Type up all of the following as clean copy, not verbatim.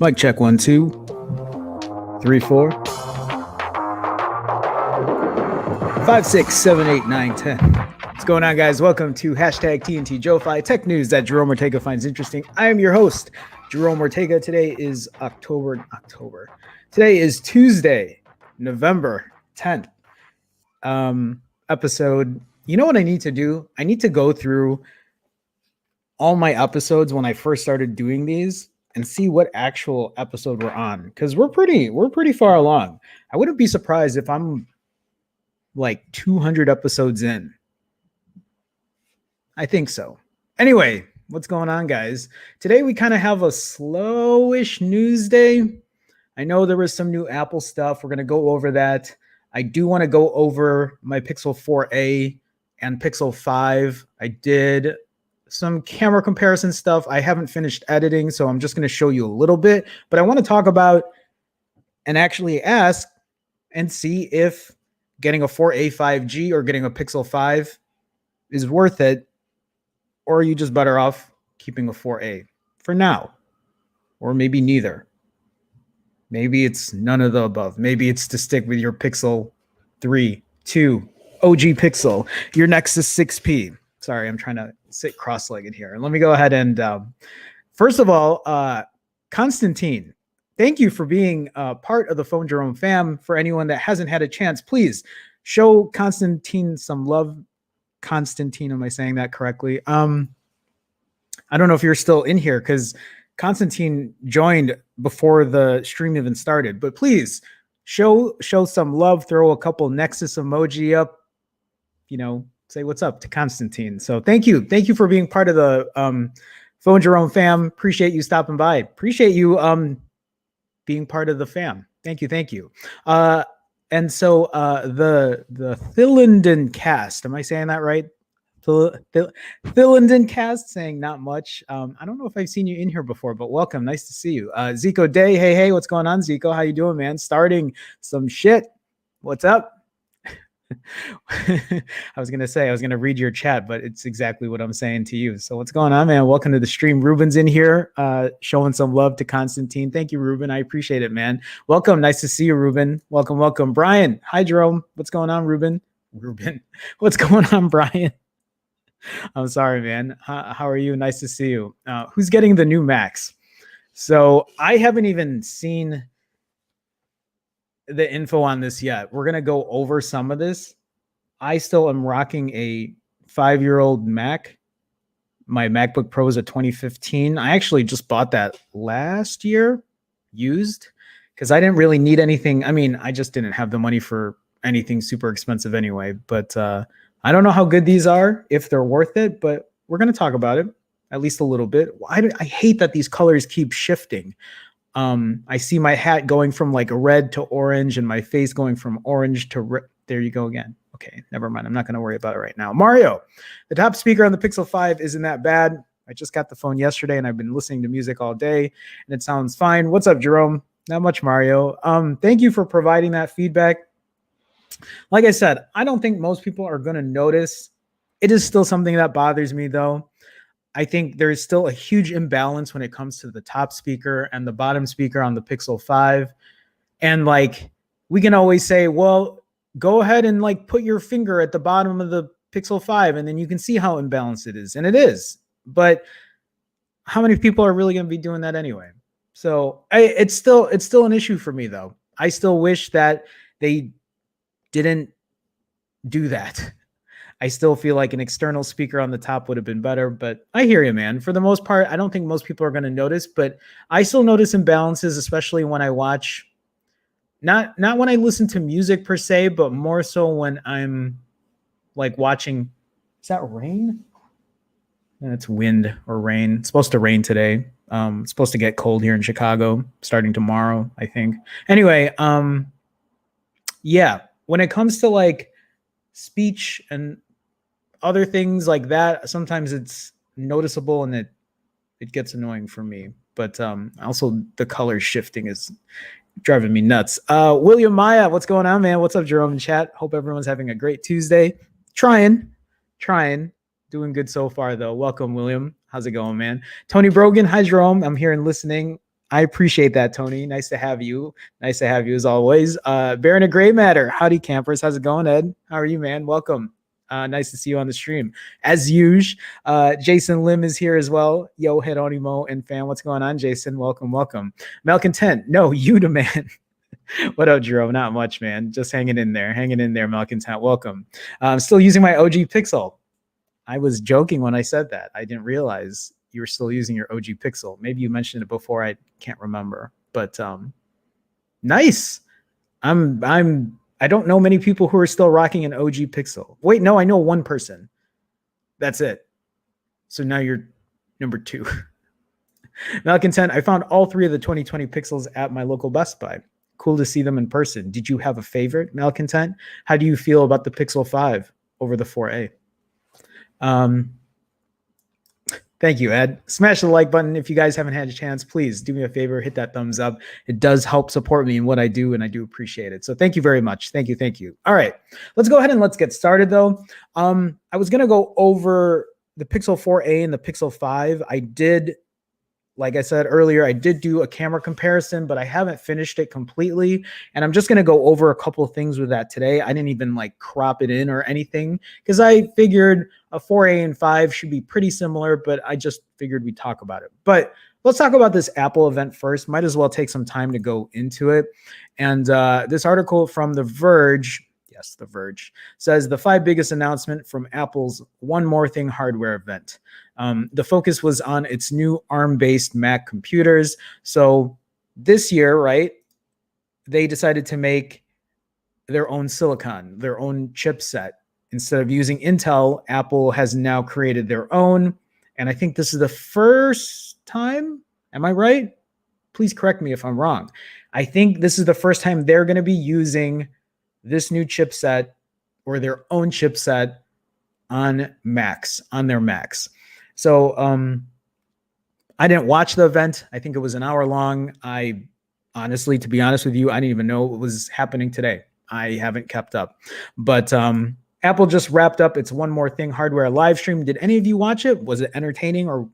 Mic check 1, 2, 3, 4, 5, 6, 7, 8, 9, 10. What's going on, guys? Welcome to hashtag TNT JoeFi, tech news that Jerome Ortega finds interesting. I am your host, Jerome Ortega. Today is October. Today is Tuesday, November 10th. Episode. You know what I need to do? I need to go through all my episodes when I first started doing these and see what actual episode we're on, because we're pretty far along. I wouldn't be surprised if I'm like 200 episodes in. I think so. Anyway, what's going on, guys? Today we kind of have a slowish news day. I know there was some new Apple stuff. We're going to go over that. I do want to go over my Pixel 4a and Pixel 5. I did some camera comparison stuff. I haven't finished editing, so I'm just going to show you a little bit, but I want to talk about and actually ask and see if getting a 4a 5G or getting a Pixel 5 is worth it, or are you just better off keeping a 4a for now, or maybe neither. Maybe it's none of the above. Maybe it's to stick with your Pixel 3, 2, OG Pixel, your Nexus 6P. Sorry, I'm trying to sit cross-legged here. And let me go ahead and, first of all, Constantine, thank you for being part of the Phone Jerome fam. For anyone that hasn't had a chance, please show Constantine some love. Constantine, am I saying that correctly? I don't know if you're still in here because Constantine joined before the stream even started, but please show some love, throw a couple Nexus emoji up, say what's up to Constantine. So thank you for being part of the Phone Jerome fam. Appreciate you stopping by. Appreciate you being part of the fam. Thank you. And so the Thillenden cast, am I saying that right? Thillenden cast, saying not much. I don't know if I've seen you in here before, but welcome. Nice to see you. Zico Day, hey, what's going on, Zico? How you doing, man? Starting some shit. What's up? I was going to read your chat, but it's exactly what I'm saying to you. So what's going on, man? Welcome to the stream. Ruben's in here, showing some love to Constantine. Thank you, Ruben. I appreciate it, man. Welcome. Nice to see you, Ruben. Welcome. Brian. Hi, Jerome. What's going on, Ruben? What's going on, Brian? I'm sorry, man. How are you? Nice to see you. Who's getting the new Macs? So I haven't even seen the info on this yet. We're going to go over some of this. I still am rocking a 5-year-old Mac. My MacBook Pro is a 2015. I actually just bought that last year used because I didn't really need anything. I mean, I just didn't have the money for anything super expensive anyway, but I don't know how good these are, if they're worth it, but we're going to talk about it at least a little bit. I hate that these colors keep shifting. I see my hat going from like red to orange and my face going from orange to red. There you go again. Okay, never mind. I'm not going to worry about it right now. Mario, the top speaker on the Pixel 5 isn't that bad. I just got the phone yesterday and I've been listening to music all day and it sounds fine. What's up, Jerome? Not much, Mario. Thank you for providing that feedback. Like I said, I don't think most people are going to notice. It is still something that bothers me, though. I think there is still a huge imbalance when it comes to the top speaker and the bottom speaker on the Pixel 5. And like, we can always say, well, go ahead and like put your finger at the bottom of the Pixel 5 and then you can see how imbalanced it is. And it is. But how many people are really going to be doing that anyway? So it's still an issue for me, though. I still wish that they didn't do that. I still feel like an external speaker on the top would have been better, but I hear you, man. For the most part, I don't think most people are going to notice, but I still notice imbalances, especially when I watch, not when I listen to music per se, but more so when I'm like watching. Is that rain? It's wind or rain. It's supposed to rain today. It's supposed to get cold here in Chicago starting tomorrow, I think. Anyway, yeah, when it comes to like speech and other things like that, sometimes it's noticeable and it gets annoying for me. But also the color shifting is driving me nuts. William Maya, what's going on, man? What's up, Jerome in chat? Hope everyone's having a great Tuesday. Trying. Doing good so far, though. Welcome, William. How's it going, man? Tony Brogan, hi, Jerome. I'm here and listening. I appreciate that, Tony. Nice to have you. Nice to have you as always. Baron of Gray Matter. Howdy, campers. How's it going, Ed? How are you, man? Welcome. Nice to see you on the stream. As usual, Jason Lim is here as well. Yo, Heronimo and fam. What's going on, Jason? Welcome, welcome. Malcontent. No, you the man. What up, Jerome? Not much, man. Just hanging in there. Hanging in there, Malcontent. Welcome. I'm still using my OG Pixel. I was joking when I said that. I didn't realize you were still using your OG Pixel. Maybe you mentioned it before. I can't remember. But nice. I don't know many people who are still rocking an OG Pixel. Wait, no, I know one person. That's it. So now you're number 2. Malcontent, I found all 3 of the 2020 Pixels at my local Best Buy. Cool to see them in person. Did you have a favorite, Malcontent? How do you feel about the Pixel 5 over the 4A? Thank you, Ed. Smash the like button. If you guys haven't had a chance, please do me a favor, hit that thumbs up. It does help support me in what I do, and I do appreciate it. So thank you very much. Thank you. Thank you. All right, let's go ahead and let's get started though. I was going to go over the Pixel 4a and the Pixel 5. I did, like I said earlier, I did do a camera comparison, but I haven't finished it completely. And I'm just going to go over a couple of things with that today. I didn't even like crop it in or anything because I figured a 4A and 5 should be pretty similar, but I just figured we'd talk about it. But let's talk about this Apple event first. Might as well take some time to go into it. And this article from The Verge, yes, The Verge, says the 5 biggest announcement from Apple's One More Thing hardware event. The focus was on its new ARM-based Mac computers. So this year, right, they decided to make their own silicon, their own chipset. Instead of using Intel, Apple has now created their own. And I think this is the first time, am I right? Please correct me if I'm wrong. I think this is the first time they're going to be using this new chipset or their own chipset on Macs, on their Macs. So I didn't watch the event. I think it was an hour long. I honestly, to be honest with you, I didn't even know what was happening today. I haven't kept up. But Apple just wrapped up its One More Thing hardware live stream. Did any of you watch it? Was it entertaining, or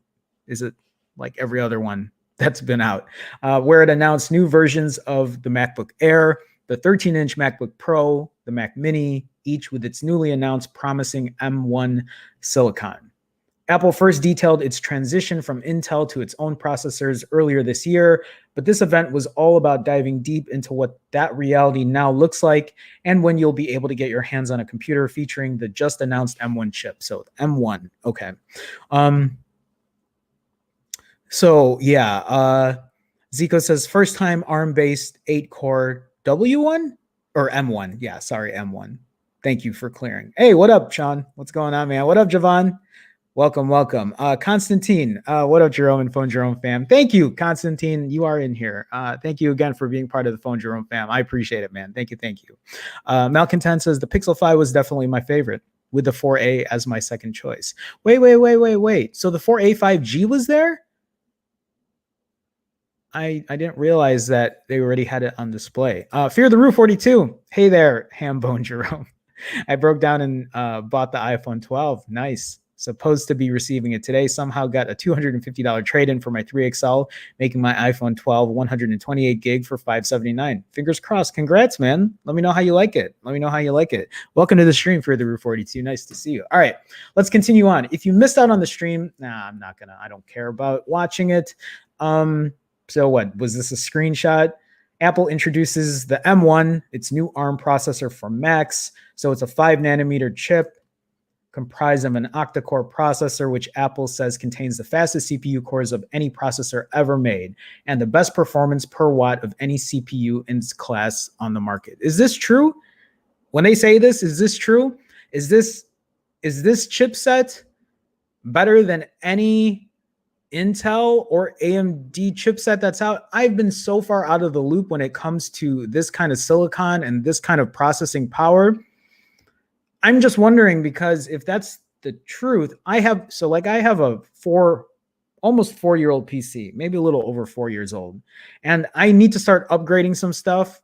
is it like every other one that's been out? Where it announced new versions of the MacBook Air, the 13-inch MacBook Pro, the Mac Mini, each with its newly announced promising M1 silicon. Apple first detailed its transition from Intel to its own processors earlier this year, but this event was all about diving deep into what that reality now looks like and when you'll be able to get your hands on a computer featuring the just announced M1 chip. So M1, okay. So yeah, Zico says first time ARM-based 8-core W1 or M1. Yeah, sorry, M1. Thank you for clearing. Hey, what up, Sean? What's going on, man? What up, Javon? Welcome, welcome. Constantine, what up, Jerome and Phone Jerome fam? Thank you, Constantine. You are in here. Thank you again for being part of the Phone Jerome fam. I appreciate it, man. Thank you, thank you. Malcontent says the Pixel 5 was definitely my favorite, with the 4A as my second choice. Wait. So the 4A 5G was there? I didn't realize that they already had it on display. Fear the Roof 42. Hey there, Hambone Jerome. I broke down and bought the iPhone 12. Nice. Supposed to be receiving it today. Somehow got a $250 trade-in for my 3XL, making my iPhone 12 128 gig for $579. Fingers crossed. Congrats, man. Let me know how you like it. Let me know how you like it. Welcome to the stream, for the Roof 42. Nice to see you. All right, let's continue on. If you missed out on the stream, I'm not gonna. I don't care about watching it. So what was this, a screenshot? Apple introduces the M1, its new ARM processor for Macs. So it's a 5-nanometer chip comprised of an octa-core processor, which Apple says contains the fastest CPU cores of any processor ever made and the best performance per watt of any CPU in its class on the market. Is this true? When they say this, is this true? Is this chipset better than any Intel or AMD chipset that's out? I've been so far out of the loop when it comes to this kind of silicon and this kind of processing power. I'm just wondering, because if that's the truth, I have a almost 4-year-old PC, maybe a little over 4 years old, and I need to start upgrading some stuff.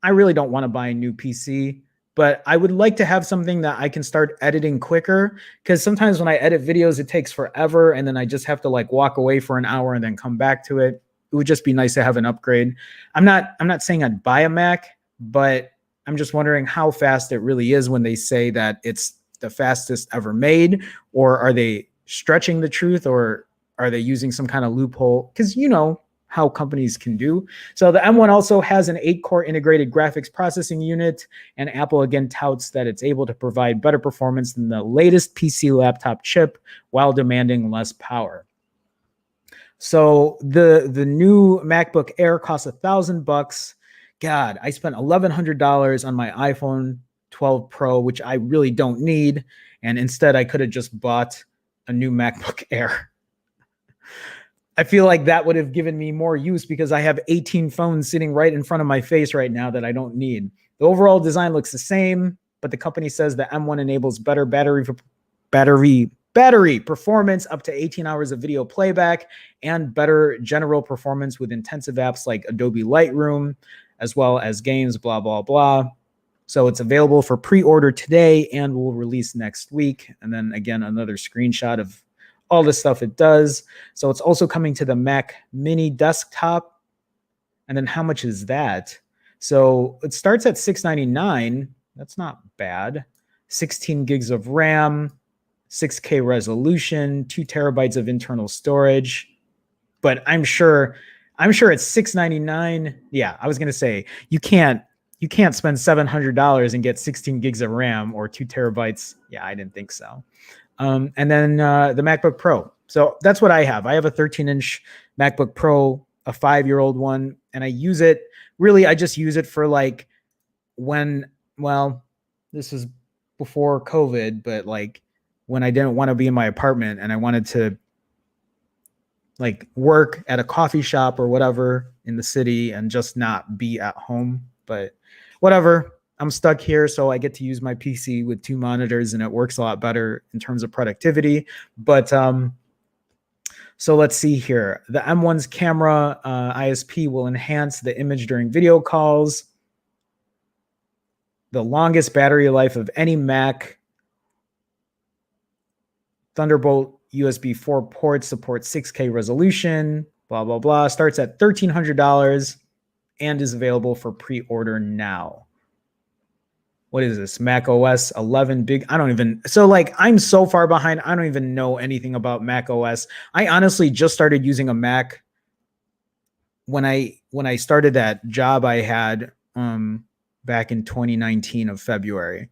I really don't want to buy a new PC, but I would like to have something that I can start editing quicker, because sometimes when I edit videos, it takes forever, and then I just have to like walk away for an hour and then come back to it. it would just be nice to have an upgrade. I'm not saying I'd buy a Mac, but I'm just wondering how fast it really is when they say that it's the fastest ever made, or are they stretching the truth, or are they using some kind of loophole? Because you know how companies can do. So the M1 also has an 8-core integrated graphics processing unit, and Apple again touts that it's able to provide better performance than the latest PC laptop chip while demanding less power. So the new MacBook Air costs $1,000. God, I spent $1,100 on my iPhone 12 Pro, which I really don't need, and instead I could have just bought a new MacBook Air. I feel like that would have given me more use because I have 18 phones sitting right in front of my face right now that I don't need. The overall design looks the same, but the company says the M1 enables better battery performance, up to 18 hours of video playback, and better general performance with intensive apps like Adobe Lightroom, as well as games, blah, blah, blah. So it's available for pre-order today and will release next week. And then again, another screenshot of all the stuff it does. So it's also coming to the Mac Mini desktop. And then how much is that? So it starts at $699. That's not bad. 16 gigs of RAM, 6K resolution, 2 terabytes of internal storage. But I'm sure it's $699. Yeah, I was gonna say you can't spend $700 and get 16 gigs of RAM or 2 terabytes. Yeah, I didn't think so. And then the MacBook Pro. So that's what I have. I have a 13-inch MacBook Pro, a 5-year-old one, and I use it. Really, I just use it for like this is before COVID, but like when I didn't want to be in my apartment and I wanted to like work at a coffee shop or whatever in the city and just not be at home. But whatever. I'm stuck here, so I get to use my PC with 2 monitors, and it works a lot better in terms of productivity. But so let's see here. The M1's camera ISP will enhance the image during video calls. The longest battery life of any Mac. Thunderbolt USB 4 ports support 6K resolution, blah, blah, blah. Starts at $1,300 and is available for pre-order now. What is this? Mac OS 11 big. I'm so far behind. I don't even know anything about Mac OS. I honestly just started using a Mac when I started that job I had back in 2019 of February.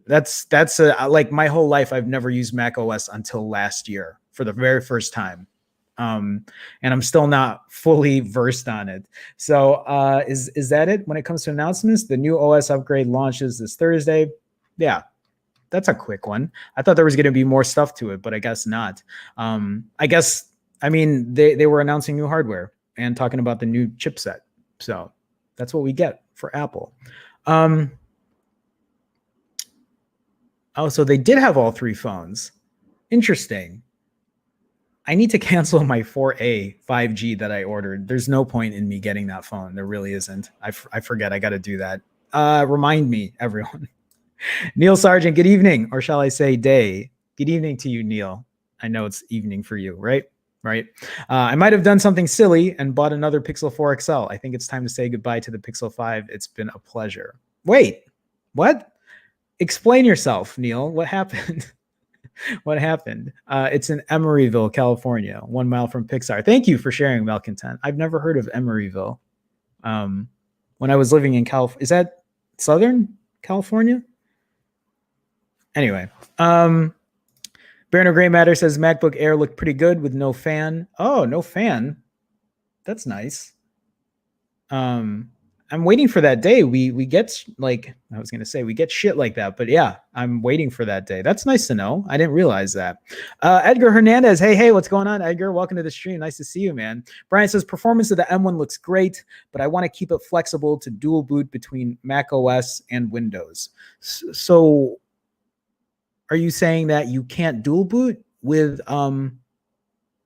That's like my whole life I've never used Mac OS until last year for the very first time. And I'm still not fully versed on it. So is that it when it comes to announcements? The new OS upgrade launches this Thursday. Yeah, that's a quick one. I thought there was going to be more stuff to it, but I guess not. I mean, they were announcing new hardware and talking about the new chipset. So that's what we get for Apple. Oh, so they did have all 3 phones. Interesting. I need to cancel my 4A 5G that I ordered. There's no point in me getting that phone. There really isn't. I forget. I got to do that. Remind me, everyone. Neil Sargent, good evening. Or shall I say day? Good evening to you, Neil. I know it's evening for you, right? Right. I might have done something silly and bought another Pixel 4 XL. I think it's time to say goodbye to the Pixel 5. It's been a pleasure. Wait, what? Explain yourself, Neil. What happened? What happened? It's in Emeryville, California, 1 mile from Pixar. Thank you for sharing, Malcontent. I've never heard of Emeryville. When I was living in California, is that Southern California? Anyway, Baron of Gray Matter says MacBook Air looked pretty good with no fan. Oh, no fan. That's nice. I'm waiting for that day. We get like, I was going to say we get shit like that, but yeah, I'm waiting for that day. That's nice to know. I didn't realize that. Edgar Hernandez. Hey, what's going on, Edgar? Welcome to the stream. Nice to see you, man. Brian says performance of the M1 looks great, but I want to keep it flexible to dual boot between Mac OS and Windows. So are you saying that you can't dual boot with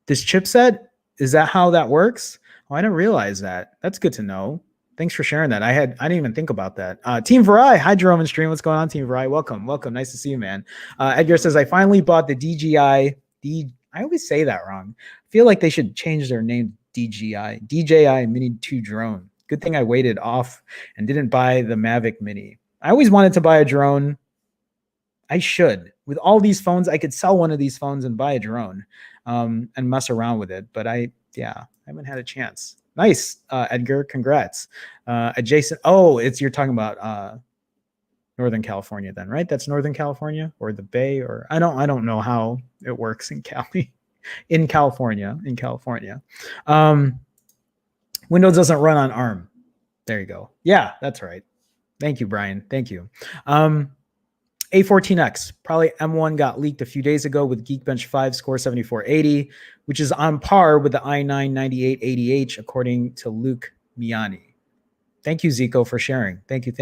this chipset? Is that how that works? Oh, I didn't realize that. That's good to know. Thanks for sharing that. I didn't even think about that. Team Varai. Hi, Jerome and stream. What's going on, Team Varai? Welcome. Nice to see you, man. Edgar says, I finally bought the DJI. I always say that wrong. I feel like they should change their name DJI Mini 2 drone. Good thing I waited off and didn't buy the Mavic Mini. I always wanted to buy a drone. I should. With all these phones, I could sell one of these phones and buy a drone and mess around with it. But I haven't had a chance. Nice, Edgar. Congrats. Adjacent. Oh, you're talking about Northern California then, right? That's Northern California or the Bay, or I don't know how it works in Cali, in California. Windows doesn't run on ARM. There you go. Yeah, that's right. Thank you, Brian. Thank you. A14X, probably M1 got leaked a few days ago with Geekbench 5 score 7480, which is on par with the i9 9880H, according to Luke Miani. Thank you, Zico, for sharing. Thank you.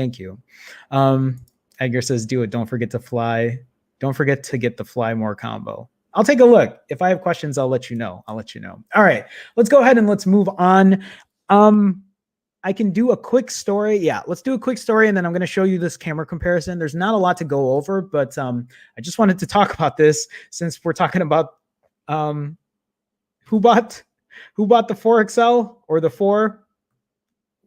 Edgar says, do it. Don't forget to fly. Don't forget to get the fly more combo. I'll take a look. If I have questions, I'll let you know. All right, let's go ahead and let's move on. I can do a quick story. Yeah, let's do a quick story, and then I'm going to show you this camera comparison. There's not a lot to go over, but I just wanted to talk about this since we're talking about who bought the 4XL or the 4.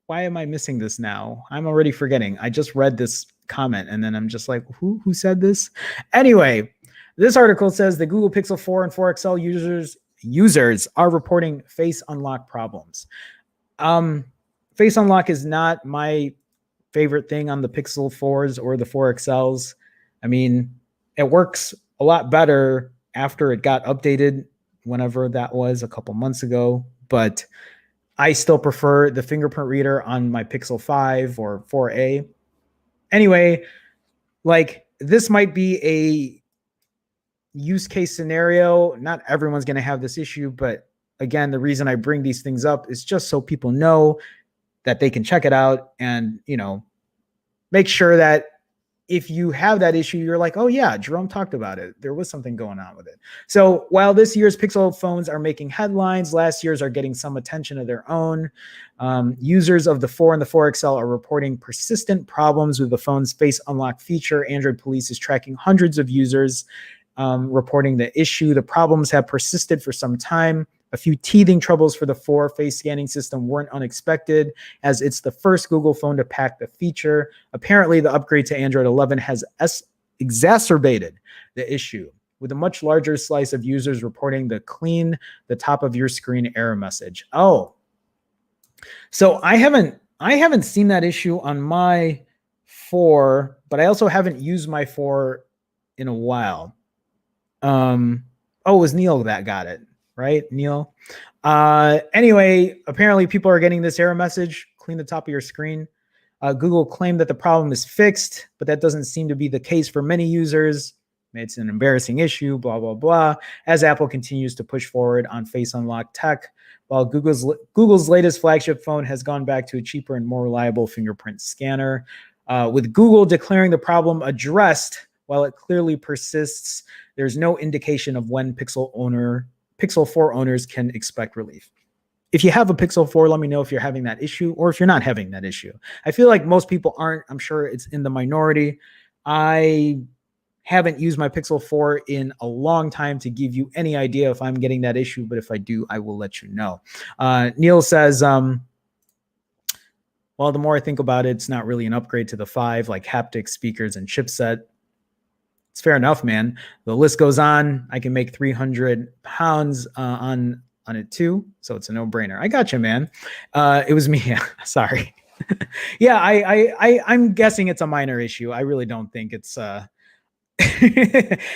Why am I missing this now? I'm already forgetting. I just read this comment, and then I'm just like, who said this? Anyway, this article says the Google Pixel 4 and 4XL users are reporting face unlock problems. Face unlock is not my favorite thing on the Pixel 4s or the 4XLs. I mean, it works a lot better after it got updated, whenever that was, a couple months ago. But I still prefer the fingerprint reader on my Pixel 5 or 4a. Anyway, like, this might be a use case scenario. Not everyone's going to have this issue, but again, the reason I bring these things up is just so people know that they can check it out and, make sure that if you have that issue, you're like, oh yeah, Jerome talked about it. There was something going on with it. So while this year's Pixel phones are making headlines, last year's are getting some attention of their own. Users of the 4 and the 4XL are reporting persistent problems with the phone's face unlock feature. Android Police is tracking hundreds of users reporting the issue. The problems have persisted for some time. A few teething troubles for the 4 face scanning system weren't unexpected, as it's the first Google phone to pack the feature. Apparently, the upgrade to Android 11 has exacerbated the issue, with a much larger slice of users reporting the clean the top of your screen error message. Oh, so I haven't seen that issue on my 4, but I also haven't used my 4 in a while. It was Neil that got it. Right, Neil? Anyway, apparently people are getting this error message, clean the top of your screen. Google claimed that the problem is fixed, but that doesn't seem to be the case for many users. It's an embarrassing issue, blah, blah, blah, as Apple continues to push forward on face unlock tech, while Google's latest flagship phone has gone back to a cheaper and more reliable fingerprint scanner. With Google declaring the problem addressed, while it clearly persists, there's no indication of when Pixel 4 owners can expect relief. If you have a Pixel 4, let me know if you're having that issue or if you're not having that issue. I feel like most people aren't. I'm sure it's in the minority. I haven't used my Pixel 4 in a long time to give you any idea if I'm getting that issue, but if I do, I will let you know. Neil says, well, the more I think about it, it's not really an upgrade to the 5, like haptic speakers and chipset. It's fair enough, man. The list goes on. I can make 300 pounds on it too, so it's a no-brainer. I got you, man. It was me. Sorry. Yeah, I'm guessing it's a minor issue. I really don't think it's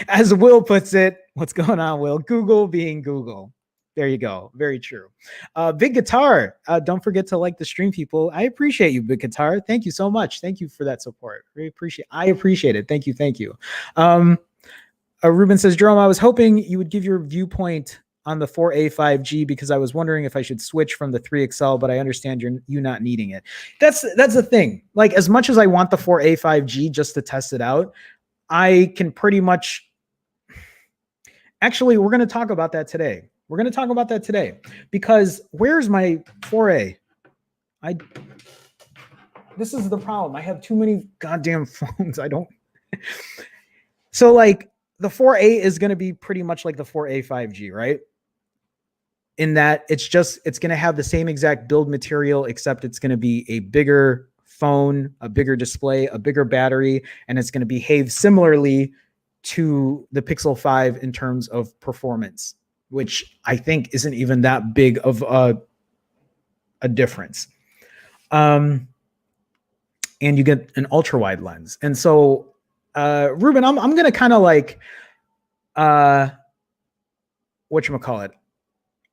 as Will puts it. What's going on, Will? Google being Google. There you go. Very true. Big Guitar. Don't forget to like the stream, people. I appreciate you, Big Guitar. Thank you so much. Thank you for that support. I appreciate it. Thank you. Ruben says, Jerome, I was hoping you would give your viewpoint on the 4A 5G because I was wondering if I should switch from the 3XL, but I understand you not needing it. That's the thing. Like, as much as I want the 4A 5G just to test it out, I can pretty much. Actually, we're going to talk about that today. Because where's my 4A? This is the problem. I have too many goddamn phones. So like the 4A is going to be pretty much like the 4A 5G, right? in that it's going to have the same exact build material, except it's going to be a bigger phone, a bigger display, a bigger battery, and it's going to behave similarly to the Pixel 5 in terms of performance, which I think isn't even that big of a difference. And you get an ultra wide lens. And so, Ruben, I'm going to kind of like, whatchamacallit,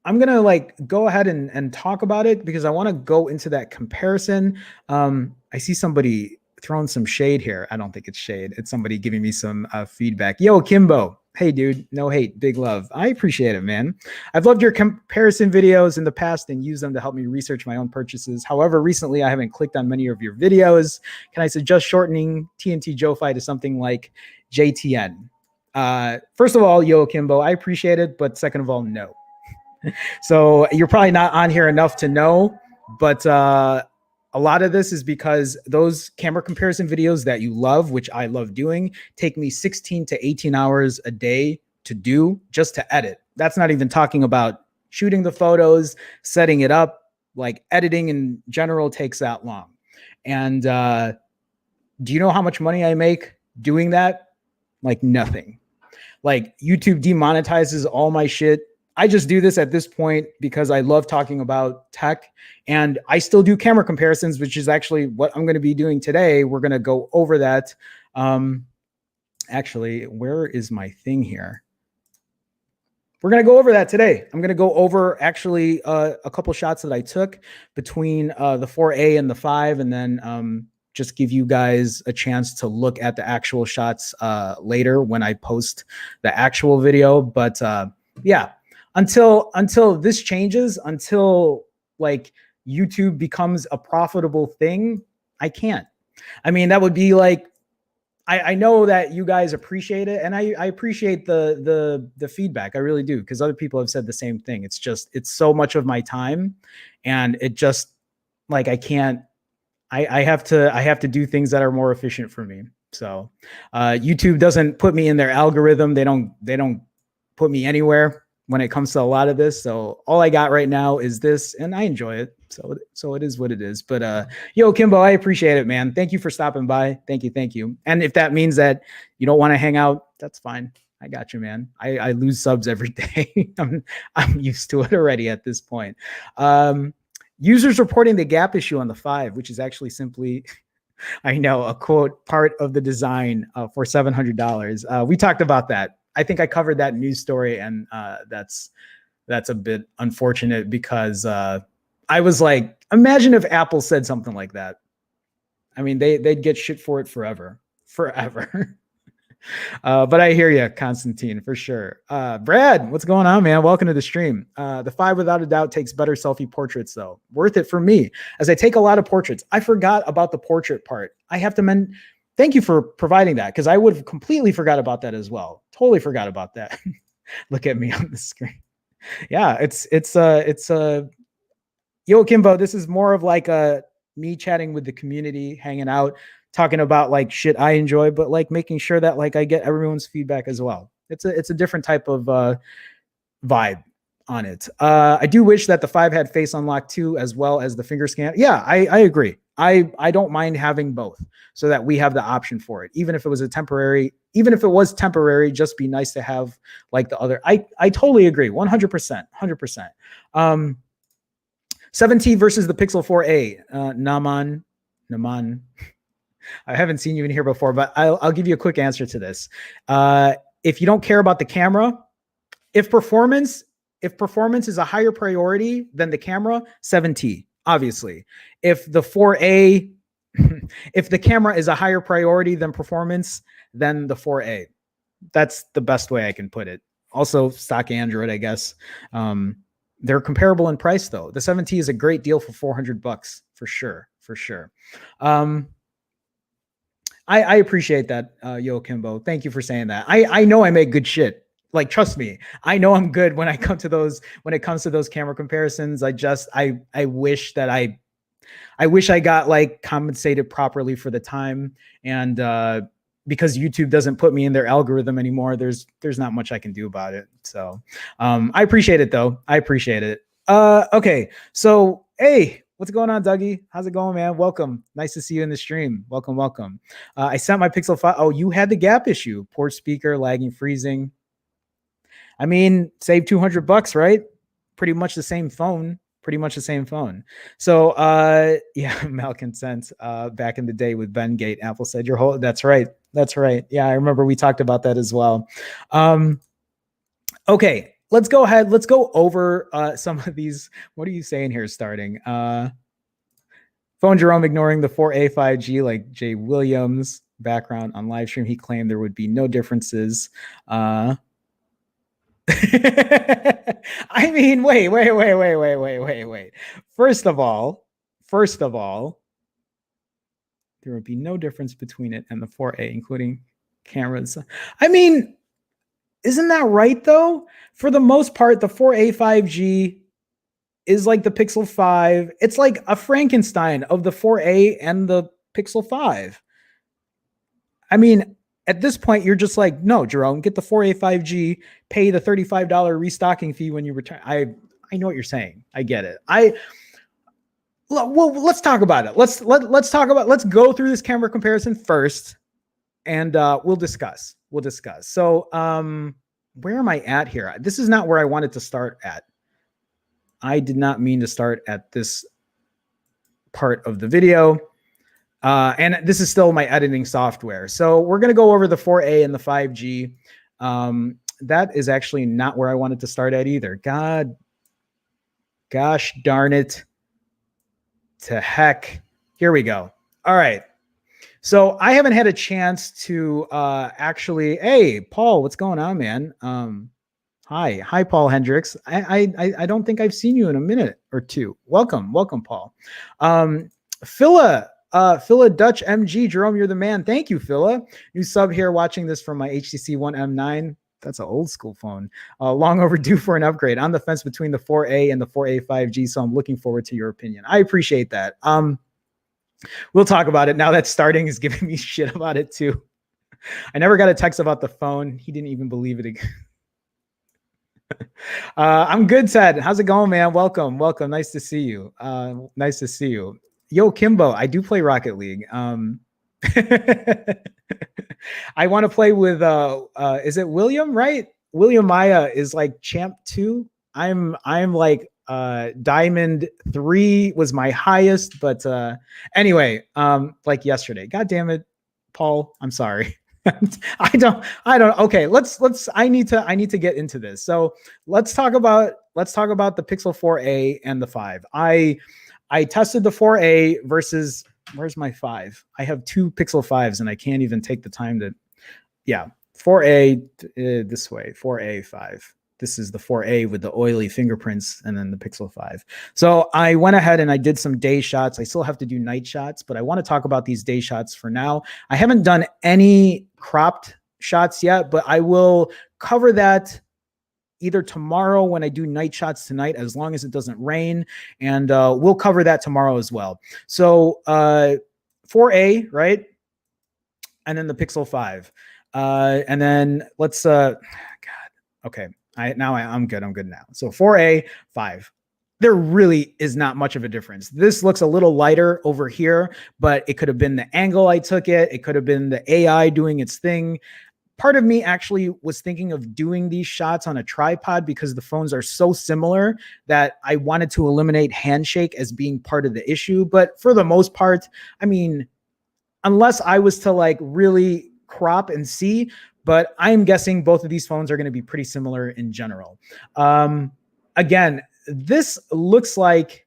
I'm going to like go ahead and talk about it because I want to go into that comparison. I see somebody throwing some shade here. I don't think it's shade. It's somebody giving me some feedback. Yo, Kimbo. Hey, dude. No hate. Big love. I appreciate it, man. I've loved your comparison videos in the past and used them to help me research my own purchases. However, recently I haven't clicked on many of your videos. Can I suggest shortening TNT Joe-Fi to something like JTN? First of all, yo, Kimbo, I appreciate it. But second of all, no. So you're probably not on here enough to know, but a lot of this is because those camera comparison videos that you love, which I love doing, take me 16 to 18 hours a day to do just to edit. That's not even talking about shooting the photos, setting it up. Like editing in general takes that long. And do you know how much money I make doing that? Like nothing. Like YouTube demonetizes all my shit. I just do this at this point because I love talking about tech, and I still do camera comparisons, which is actually what I'm going to be doing today. We're going to go over that. Actually, where is my thing here? We're going to go over that today. I'm going to go over actually a couple shots that I took between the 4A and the 5, and then just give you guys a chance to look at the actual shots later when I post the actual video. But yeah. Until this changes, until like YouTube becomes a profitable thing, I can't. I mean, that would be like, I know that you guys appreciate it, and I appreciate the feedback. I really do, because other people have said the same thing. It's just, it's so much of my time, and it just like I can't. I have to do things that are more efficient for me. So YouTube doesn't put me in their algorithm. They don't put me anywhere when it comes to a lot of this. So all I got right now is this, and I enjoy it. So it is what it is. But yo, Kimbo, I appreciate it, man. Thank you for stopping by. Thank you. And if that means that you don't want to hang out, that's fine. I got you, man. I lose subs every day. I'm used to it already at this point. Users reporting the gap issue on the 5, which is actually simply, I know, a quote, part of the design for $700. We talked about that. I think I covered that news story, and that's a bit unfortunate because I was like, imagine if Apple said something like that. I mean, they'd get shit for it forever. But I hear you, Constantine, for sure. Brad, what's going on, man? Welcome to the stream. The 5 without a doubt takes better selfie portraits, though. Worth it for me, as I take a lot of portraits. I forgot about the portrait part. I have to thank you for providing that, because I would have completely forgot about that as well. Totally forgot about that. Look at me on the screen. Yeah, it's yo, Kimbo, this is more of like me chatting with the community, hanging out, talking about like shit I enjoy, but like making sure that like I get everyone's feedback as well. It's a different type of vibe on it. I do wish that the 5 had face unlock too, as well as the finger scan. Yeah, I agree. I don't mind having both, so that we have the option for it. Even if it was temporary, just be nice to have like the other. I totally agree. 100%. 7T versus the Pixel 4a. Naman. I haven't seen you in here before, but I'll give you a quick answer to this. If you don't care about the camera, if performance is a higher priority than the camera, 7T, obviously. If the 4A, if the camera is a higher priority than performance, then the 4A. That's the best way I can put it. Also, stock Android, I guess. They're comparable in price, though. The 7T is a great deal for $400 for sure. I appreciate that, Yo Kimbo. Thank you for saying that. I know I make good shit. Like, trust me, I know I'm good when it comes to those camera comparisons. I wish that I wish I got like compensated properly for the time. And because YouTube doesn't put me in their algorithm anymore, there's not much I can do about it. So I appreciate it though. I appreciate it. Okay. So, hey, what's going on, Dougie? How's it going, man? Welcome. Nice to see you in the stream. Welcome, welcome. I sent my Pixel 5. Oh, you had the gap issue. Poor speaker, lagging, freezing. I mean, save $200, right? Pretty much the same phone. Pretty much the same phone. So yeah, malcontent back in the day with Ben Gate. Apple said your whole that's right. That's right. Yeah, I remember we talked about that as well. Okay, let's go ahead. Let's go over some of these. What are you saying here starting? Phone Jerome ignoring the 4A 5G like Jay Williams background on live stream. He claimed there would be no differences. I mean, wait. First of all, there would be no difference between it and the 4A, including cameras. I mean, isn't that right though? For the most part, the 4A 5G is like the Pixel 5. It's like a Frankenstein of the 4A and the Pixel 5. I mean, at this point, you're just like, no, Jerome, get the 4A 5G, pay the $35 restocking fee when you return. I know what you're saying. I get it. Well, let's talk about it. Let's go through this camera comparison first, and we'll discuss. So, where am I at here? This is not where I wanted to start at. I did not mean to start at this part of the video. And this is still my editing software. So we're going to go over the 4A and the 5G. That is actually not where I wanted to start at either. Gosh darn it. To heck. Here we go. All right. So I haven't had a chance to actually, hey, Paul, what's going on, man? Hi, Paul Hendricks. I don't think I've seen you in a minute or two. Welcome, Paul. Phila Dutch MG, Jerome, you're the man. Thank you, Phila. New sub here, watching this from my HTC One M9. That's an old school phone. Long overdue for an upgrade. On the fence between the 4A and the 4A 5G, so I'm looking forward to your opinion. I appreciate that. We'll talk about it now that Starting is giving me shit about it too. I never got a text about the phone. He didn't even believe it again. I'm good, Ted. How's it going, man? Welcome. Nice to see you. Yo, Kimbo, I do play Rocket League. I want to play with is it William, right? William Maya is like champ 2. I'm like diamond 3 was my highest, but anyway, like yesterday. God damn it, Paul. I'm sorry. I don't okay, I need to get into this. So let's talk about the Pixel 4A and the 5. I tested the 4A versus, where's my 5? I have 2 Pixel 5s and I can't even take the time to, yeah, 4A this way, 4A 5. This is the 4A with the oily fingerprints and then the Pixel 5. So I went ahead and I did some day shots. I still have to do night shots, but I want to talk about these day shots for now. I haven't done any cropped shots yet, but I will cover that either tomorrow when I do night shots tonight, as long as it doesn't rain, and we'll cover that tomorrow as well. So 4A, right? And then the Pixel 5. And then let's, God, okay. I'm good now. So 4A, 5. There really is not much of a difference. This looks a little lighter over here, but it could have been the angle I took it. It could have been the AI doing its thing. Part of me actually was thinking of doing these shots on a tripod because the phones are so similar that I wanted to eliminate handshake as being part of the issue. But for the most part, I mean, unless I was to like really crop and see, but I'm guessing both of these phones are going to be pretty similar in general. Again, this looks like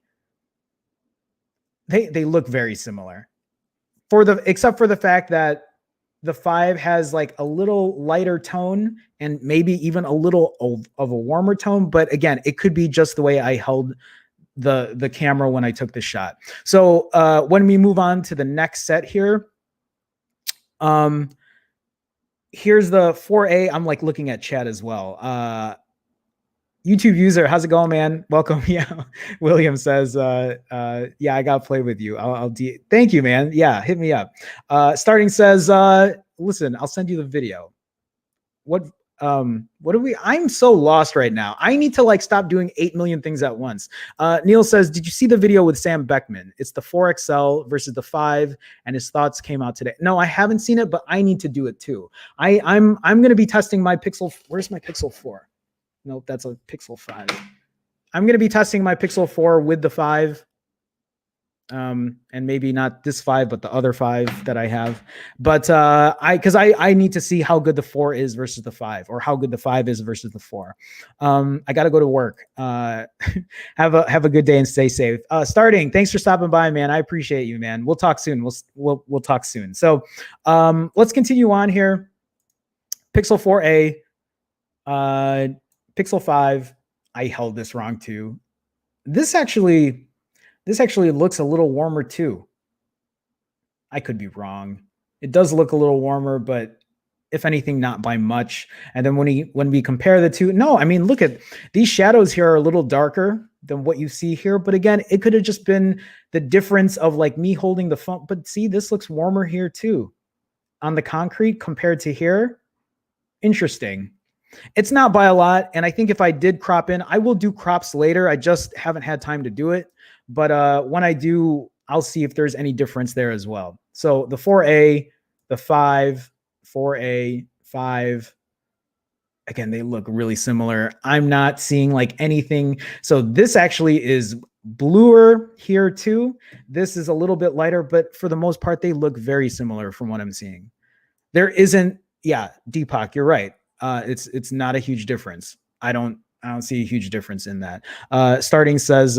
they look very similar except for the fact that the 5 has like a little lighter tone and maybe even a little of a warmer tone. But again, it could be just the way I held the camera when I took the shot. So when we move on to the next set here, here's the 4A. I'm like looking at chat as well. YouTube user, how's it going, man? Welcome. Yeah. William says, yeah, I got to play with you. Thank you, man. Yeah. Hit me up. Starting says, listen, I'll send you the video. What do we, I'm so lost right now. I need to like stop doing 8 million things at once. Neil says, did you see the video with Sam Beckman? It's the 4XL versus the 5, and his thoughts came out today. No, I haven't seen it, but I need to do it too. I'm going to be testing my Pixel. Where's my Pixel 4? Nope, that's a Pixel 5. I'm going to be testing my Pixel 4 with the 5. And maybe not this 5, but the other 5 that I have. But because I need to see how good the 4 is versus the 5, or how good the 5 is versus the 4. I got to go to work. Have a good day and stay safe. Starting, thanks for stopping by, man. I appreciate you, man. We'll talk soon. We'll talk soon. So let's continue on here. Pixel 4a, Pixel 5. I held this wrong too. This actually looks a little warmer too. I could be wrong. It does look a little warmer, but if anything, not by much. And then when we compare the two, no, I mean, look at these shadows here are a little darker than what you see here. But again, it could have just been the difference of like me holding the phone. But see, this looks warmer here too on the concrete compared to here. Interesting. It's not by a lot. And I think if I did crop in, I will do crops later. I just haven't had time to do it. But when I do, I'll see if there's any difference there as well. So the 4A, the 5, 4A, 5, again, they look really similar. I'm not seeing like anything. So this actually is bluer here too. This is a little bit lighter, but for the most part, they look very similar from what I'm seeing. There isn't, yeah, Deepak, you're right. It's not a huge difference. I don't see a huge difference in that. Starting says,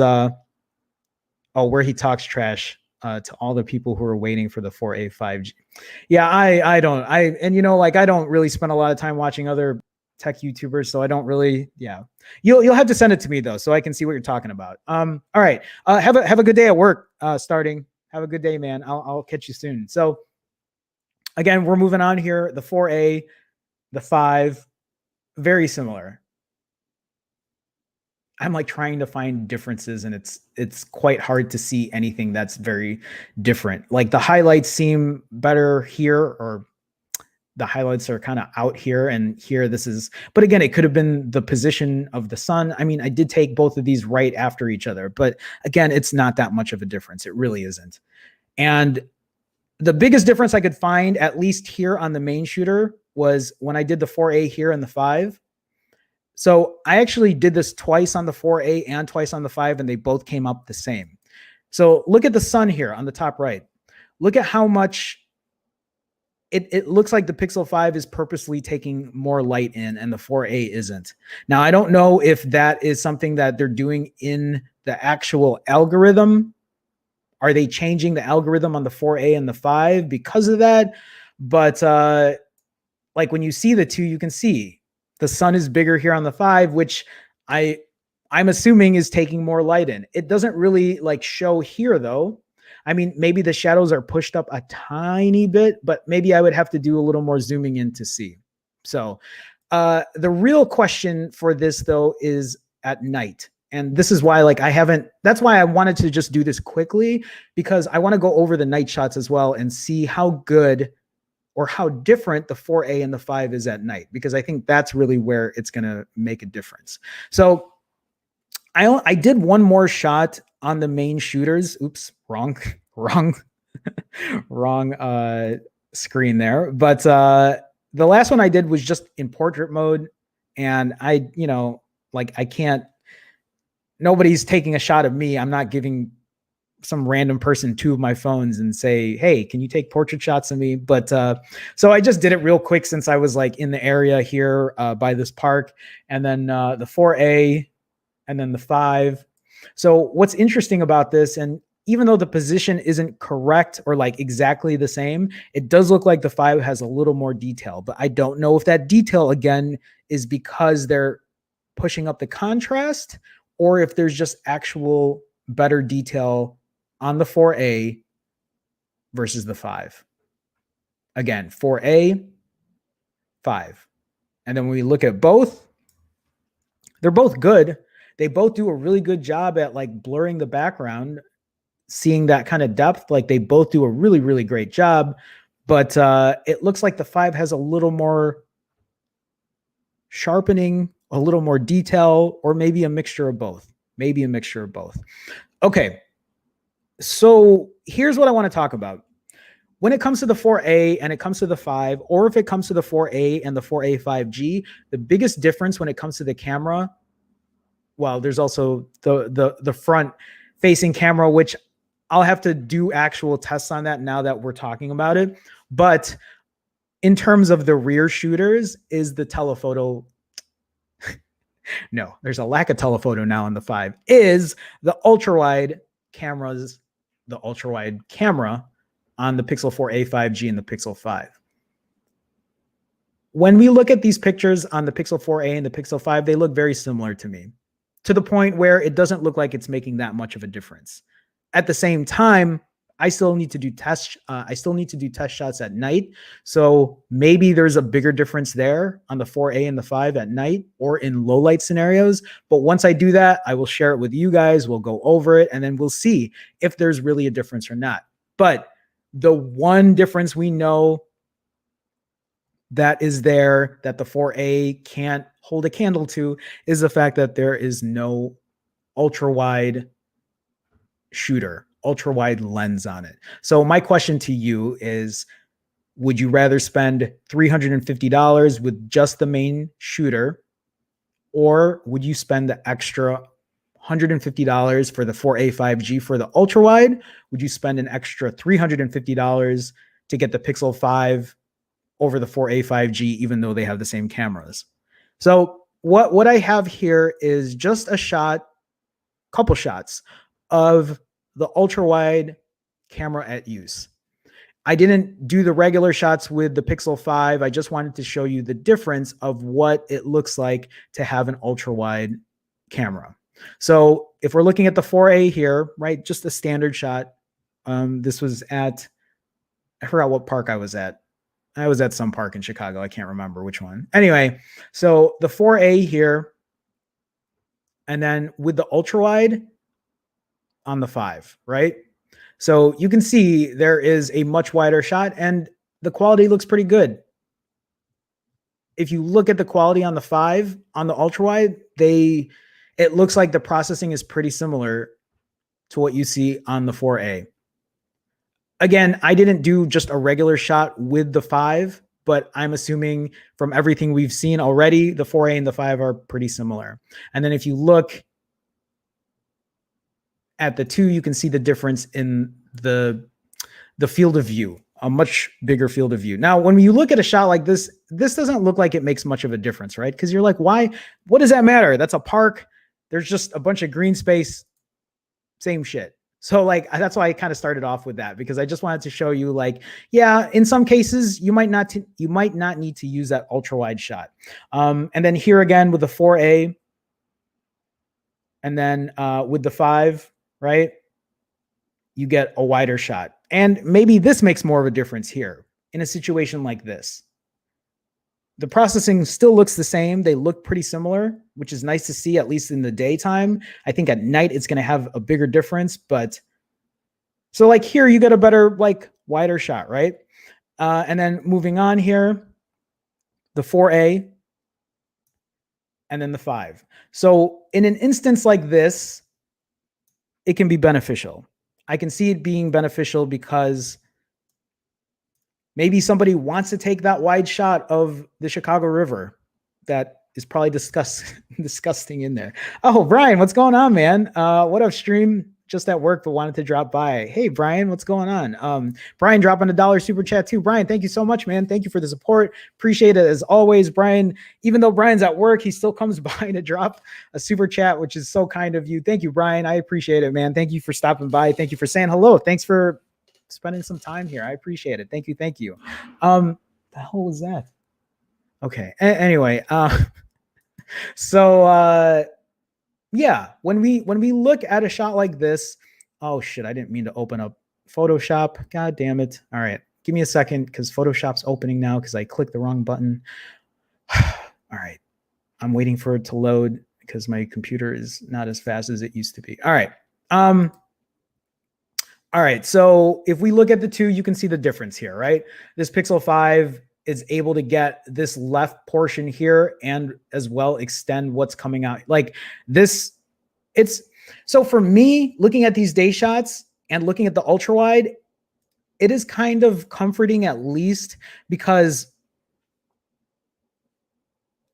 where he talks trash to all the people who are waiting for the 4A 5G. Yeah, I don't. And you know, like I don't really spend a lot of time watching other tech YouTubers, so I don't really. Yeah, you'll have to send it to me though, so I can see what you're talking about. All right. Have a good day at work. Starting. Have a good day, man. I'll catch you soon. So again, we're moving on here. The 4A. The 5, very similar. I'm like trying to find differences, and it's quite hard to see anything that's very different. Like the highlights seem better here, or the highlights are kind of out here, and here this is, but again, it could have been the position of the sun. I mean, I did take both of these right after each other, but again, it's not that much of a difference. It really isn't. And the biggest difference I could find, at least here on the main shooter, was when I did the 4A here and the 5. So I actually did this twice on the 4A and twice on the 5, and they both came up the same. So look at the sun here on the top right. Look at how much it looks like the Pixel 5 is purposely taking more light in, and the 4A isn't. Now, I don't know if that is something that they're doing in the actual algorithm. Are they changing the algorithm on the 4A and the 5 because of that? But like when you see the two, you can see the sun is bigger here on the 5, which I'm assuming is taking more light in. It doesn't really like show here though. I mean, maybe the shadows are pushed up a tiny bit, but maybe I would have to do a little more zooming in to see. So the real question for this though is at night. And this is why, like, that's why I wanted to just do this quickly, because I want to go over the night shots as well and see how good or how different the 4A and the 5 is at night, because I think that's really where it's going to make a difference. So I did one more shot on the main shooters. Oops, wrong screen there. But the last one I did was just in portrait mode. And nobody's taking a shot of me. I'm not giving some random person two of my phones and say, hey, can you take portrait shots of me? But so I just did it real quick since I was like in the area here by this park, and then the 4A and then the 5. So what's interesting about this, and even though the position isn't correct or like exactly the same, it does look like the 5 has a little more detail, but I don't know if that detail again is because they're pushing up the contrast, or if there's just actual better detail on the 4A versus the 5. Again, 4A, 5. And then when we look at both, they're both good. They both do a really good job at like blurring the background, seeing that kind of depth. Like they both do a really, really great job. but it looks like the 5 has a little more sharpening, a little more detail, or maybe a mixture of both. Maybe a mixture of both. Okay, so here's what I want to talk about. When it comes to the 4A and it comes to the 5, or if it comes to the 4A and the 4A 5G, the biggest difference when it comes to the camera, well, there's also the front facing camera, which I'll have to do actual tests on that now that we're talking about it. But in terms of the rear shooters, is the telephoto. No, there's a lack of telephoto now in the 5. Is the ultrawide cameras, the ultrawide camera on the Pixel 4a 5G and the Pixel 5. When we look at these pictures on the Pixel 4a and the Pixel 5, they look very similar to me, to the point where it doesn't look like it's making that much of a difference. At the same time, I still need to do test shots at night. So maybe there's a bigger difference there on the 4A and the 5 at night or in low light scenarios. But once I do that, I will share it with you guys. We'll go over it and then we'll see if there's really a difference or not. But the one difference we know that is there that the 4A can't hold a candle to is the fact that there is no ultra-wide shooter, ultra-wide lens on it. So my question to you is, would you rather spend $350 with just the main shooter, or would you spend the extra $150 for the 4A 5G for the ultra-wide? Would you spend an extra $350 to get the Pixel 5 over the 4A 5G, even though they have the same cameras? So what I have here is just a shot, couple shots of the ultra-wide camera at use. I didn't do the regular shots with the Pixel 5. I just wanted to show you the difference of what it looks like to have an ultra-wide camera. So if we're looking at the 4A here, right, just a standard shot. This was at, I forgot what park I was at. I was at some park in Chicago. I can't remember which one. Anyway, so the 4A here, and then with the ultra-wide on the 5, right? So you can see there is a much wider shot and the quality looks pretty good. If you look at the quality on the 5, on the ultra-wide, it looks like the processing is pretty similar to what you see on the 4A. Again, I didn't do just a regular shot with the 5, but I'm assuming from everything we've seen already, the 4A and the 5 are pretty similar. And then if you look at the 2, you can see the difference in the field of view, a much bigger field of view. Now, when you look at a shot like this, this doesn't look like it makes much of a difference, right? Because you're like, why? What does that matter? That's a park. There's just a bunch of green space, same shit. So like, that's why I kind of started off with that, because I just wanted to show you like, yeah, in some cases you might not need to use that ultra wide shot. And then here again with the 4A and then with the 5, right? You get a wider shot. And maybe this makes more of a difference here in a situation like this. The processing still looks the same. They look pretty similar, which is nice to see, at least in the daytime. I think at night it's going to have a bigger difference, but so like here you get a better, like wider shot, right? And then moving on here, the 4A and then the 5. So in an instance like this, it can be beneficial. I can see it being beneficial because maybe somebody wants to take that wide shot of the Chicago River that is probably disgusting in there. Oh, Brian, what's going on, man? What up, stream? Just at work, but wanted to drop by. Hey, Brian, what's going on? Brian dropping $1 super chat too. Brian, thank you so much, man. Thank you for the support. Appreciate it as always, Brian. Even though Brian's at work, he still comes by to drop a super chat, which is so kind of you. Thank you, Brian. I appreciate it, man. Thank you for stopping by. Thank you for saying hello. Thanks for spending some time here. I appreciate it. Thank you. Thank you. The hell was that? Okay. Anyway, so yeah, when we look at a shot like this, oh shit, I didn't mean to open up Photoshop. God damn it. All right. Give me a second because Photoshop's opening now because I clicked the wrong button. All right. I'm waiting for it to load because my computer is not as fast as it used to be. All right. All right. So if we look at the two, you can see the difference here, right? This Pixel 5 is able to get this left portion here and as well extend what's coming out. Like this, it's so for me, looking at these day shots and looking at the ultra wide, it is kind of comforting at least because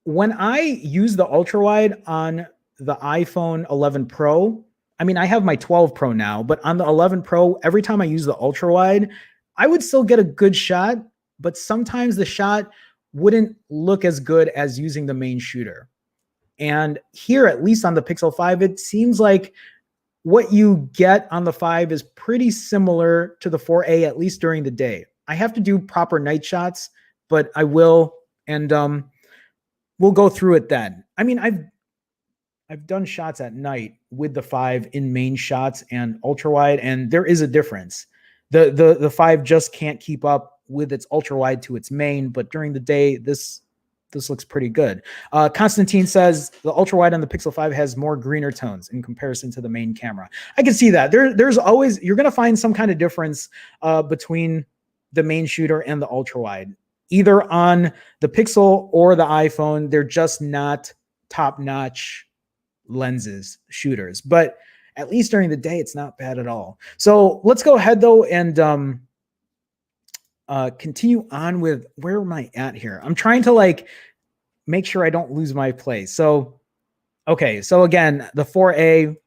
when I use the ultra wide on the iPhone 11 Pro, I mean, I have my 12 Pro now, but on the 11 Pro, every time I use the ultra wide, I would still get a good shot, but sometimes the shot wouldn't look as good as using the main shooter. And here, at least on the Pixel 5, it seems like what you get on the 5 is pretty similar to the 4A, at least during the day. I have to do proper night shots, but I will, and we'll go through it then. I mean, I've done shots at night with the 5 in main shots and ultra wide, and there is a difference. The 5 just can't keep up with its ultra wide to its main, but during the day, this looks pretty good. Constantine says the ultra wide on the Pixel 5 has more greener tones in comparison to the main camera. I can see that. There's always, you're going to find some kind of difference between the main shooter and the ultra wide, either on the Pixel or the iPhone. They're just not top notch lenses shooters, but at least during the day, it's not bad at all. So let's go ahead though and continue on with where am I at here? I'm trying to like make sure I don't lose my place. So, okay. So again, the 4A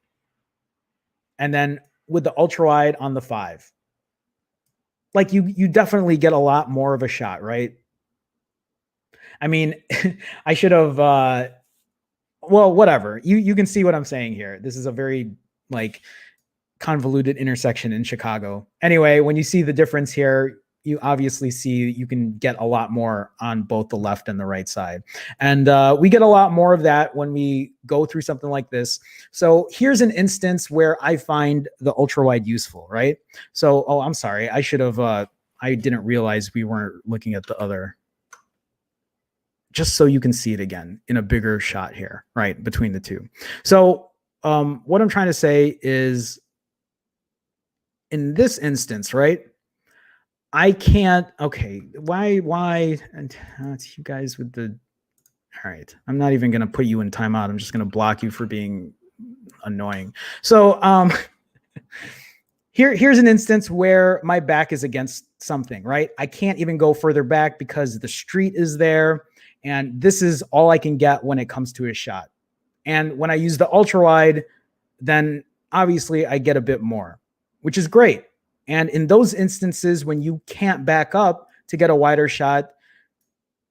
and then with the ultra wide on the 5, like you definitely get a lot more of a shot, right? I mean, I should have, well, whatever. You can see what I'm saying here. This is a very like convoluted intersection in Chicago. Anyway, when you see the difference here, you obviously see you can get a lot more on both the left and the right side. And we get a lot more of that when we go through something like this. So here's an instance where I find the ultra wide useful, right? So, oh, I'm sorry. I should have, I didn't realize we weren't looking at the other, just so you can see it again in a bigger shot here, right? Between the two. So what I'm trying to say is in this instance, right? I can't, okay, why, and it's you guys with the, all right, I'm not even going to put you in timeout. I'm just going to block you for being annoying. So here's an instance where my back is against something, right? I can't even go further back because the street is there. And this is all I can get when it comes to a shot. And when I use the ultra wide, then obviously I get a bit more, which is great. And in those instances, when you can't back up to get a wider shot,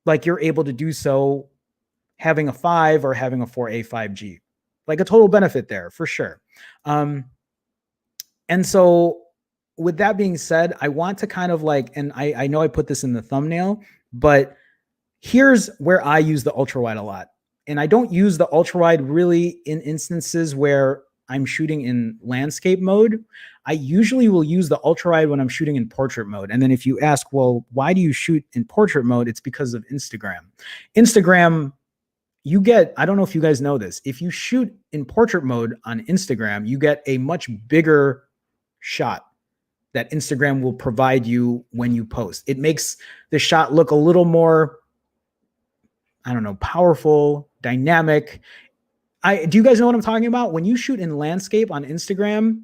like you're able to do so having a 5 or having a 4A 5G, like a total benefit there for sure. And so with that being said, I want to kind of like, and I know I put this in the thumbnail, but here's where I use the ultra wide a lot. And I don't use the ultra wide really in instances where I'm shooting in landscape mode. I usually will use the ultra wide when I'm shooting in portrait mode. And then if you ask, well, why do you shoot in portrait mode? It's because of Instagram. Instagram, you get, I don't know if you guys know this. If you shoot in portrait mode on Instagram, you get a much bigger shot that Instagram will provide you when you post. It makes the shot look a little more, I don't know, powerful, dynamic. Do you guys know what I'm talking about? When you shoot in landscape on Instagram,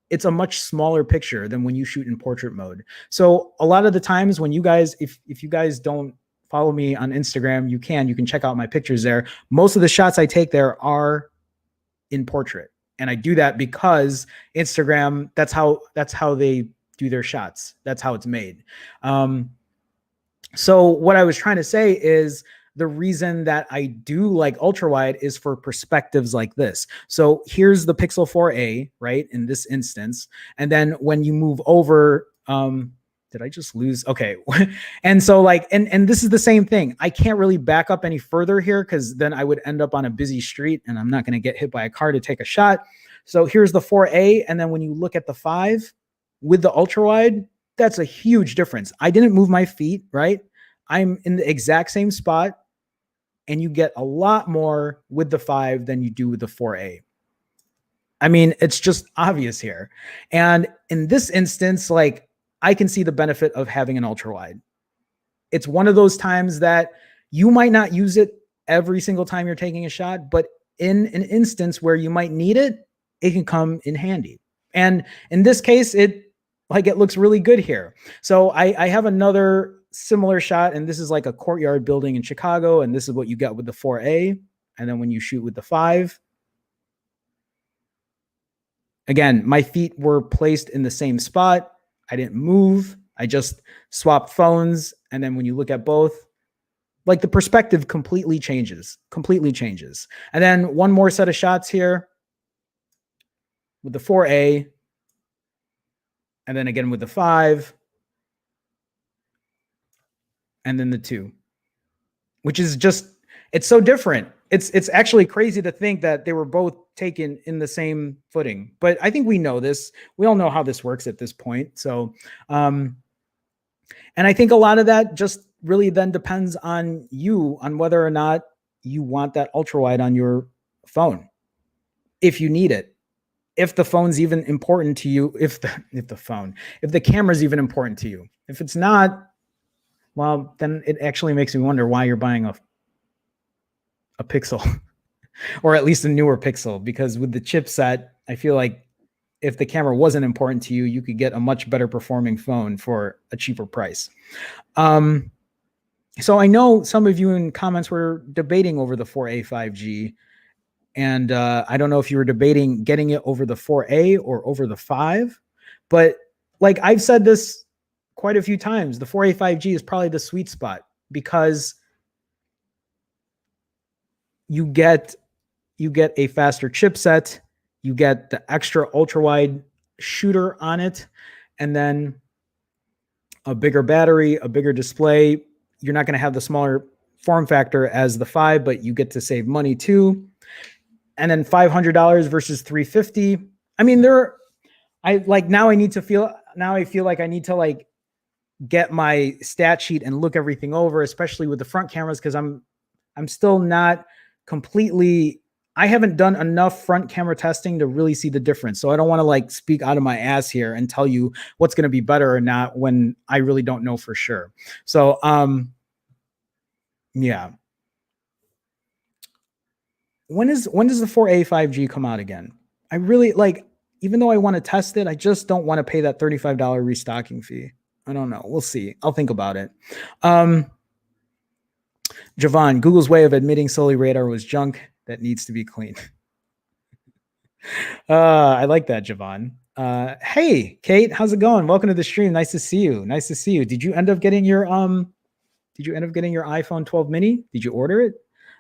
it's a much smaller picture than when you shoot in portrait mode. So a lot of the times when you guys, if you guys don't follow me on Instagram, you can check out my pictures there. Most of the shots I take there are in portrait. And I do that because Instagram, that's how they do their shots. That's how it's made. So what I was trying to say is, the reason that I do like ultra wide is for perspectives like this. So here's the Pixel 4A, right? In this instance. And then when you move over, did I just lose? Okay. And so like, and this is the same thing. I can't really back up any further here because then I would end up on a busy street and I'm not going to get hit by a car to take a shot. So here's the 4A. And then when you look at the 5 with the ultra wide, that's a huge difference. I didn't move my feet, right? I'm in the exact same spot. And you get a lot more with the 5 than you do with the 4A. I mean, it's just obvious here. And in this instance, like, I can see the benefit of having an ultra wide. It's one of those times that you might not use it every single time you're taking a shot, but in an instance where you might need it, it can come in handy. And in this case, it looks really good here. So I have another similar shot, and this is like a courtyard building in Chicago, and this is what you get with the 4A. And then when you shoot with the 5, again, my feet were placed in the same spot. I didn't move. I just swapped phones. And then when you look at both, like, the perspective completely changes. And then one more set of shots here with the 4A. And then again with the 5. And then the 2, which is just, it's so different. It's actually crazy to think that they were both taken in the same footing, but I think we know this. We all know how this works at this point. So, and I think a lot of that just really then depends on you, on whether or not you want that ultra wide on your phone. If you need it, if the phone's even important to you, if the camera's even important to you. If it's not, well, then it actually makes me wonder why you're buying a Pixel or at least a newer Pixel, because with the chipset, I feel like if the camera wasn't important to you, you could get a much better performing phone for a cheaper price. So I know some of you in comments were debating over the 4A 5G, and I don't know if you were debating getting it over the 4A or over the 5, but like I've said this quite a few times, the 4A 5G is probably the sweet spot, because you get a faster chipset, you get the extra ultra wide shooter on it, and then a bigger battery, a bigger display. You're not going to have the smaller form factor as the 5, but you get to save money too. And then $500 versus $350. I mean, now I feel like I need to like get my stat sheet and look everything over, especially with the front cameras, because I'm still not completely, I haven't done enough front camera testing to really see the difference. So I don't want to like speak out of my ass here and tell you what's going to be better or not when I really don't know for sure. So, yeah. When does the 4A 5G come out again? I really like, even though I want to test it, I just don't want to pay that $35 restocking fee. I don't know. We'll see. I'll think about it. Javon, Google's way of admitting Sully radar was junk that needs to be cleaned. I like that, Javon. Hey, Kate, how's it going? Welcome to the stream. Nice to see you. Did you end up getting your iPhone 12 mini? Did you order it?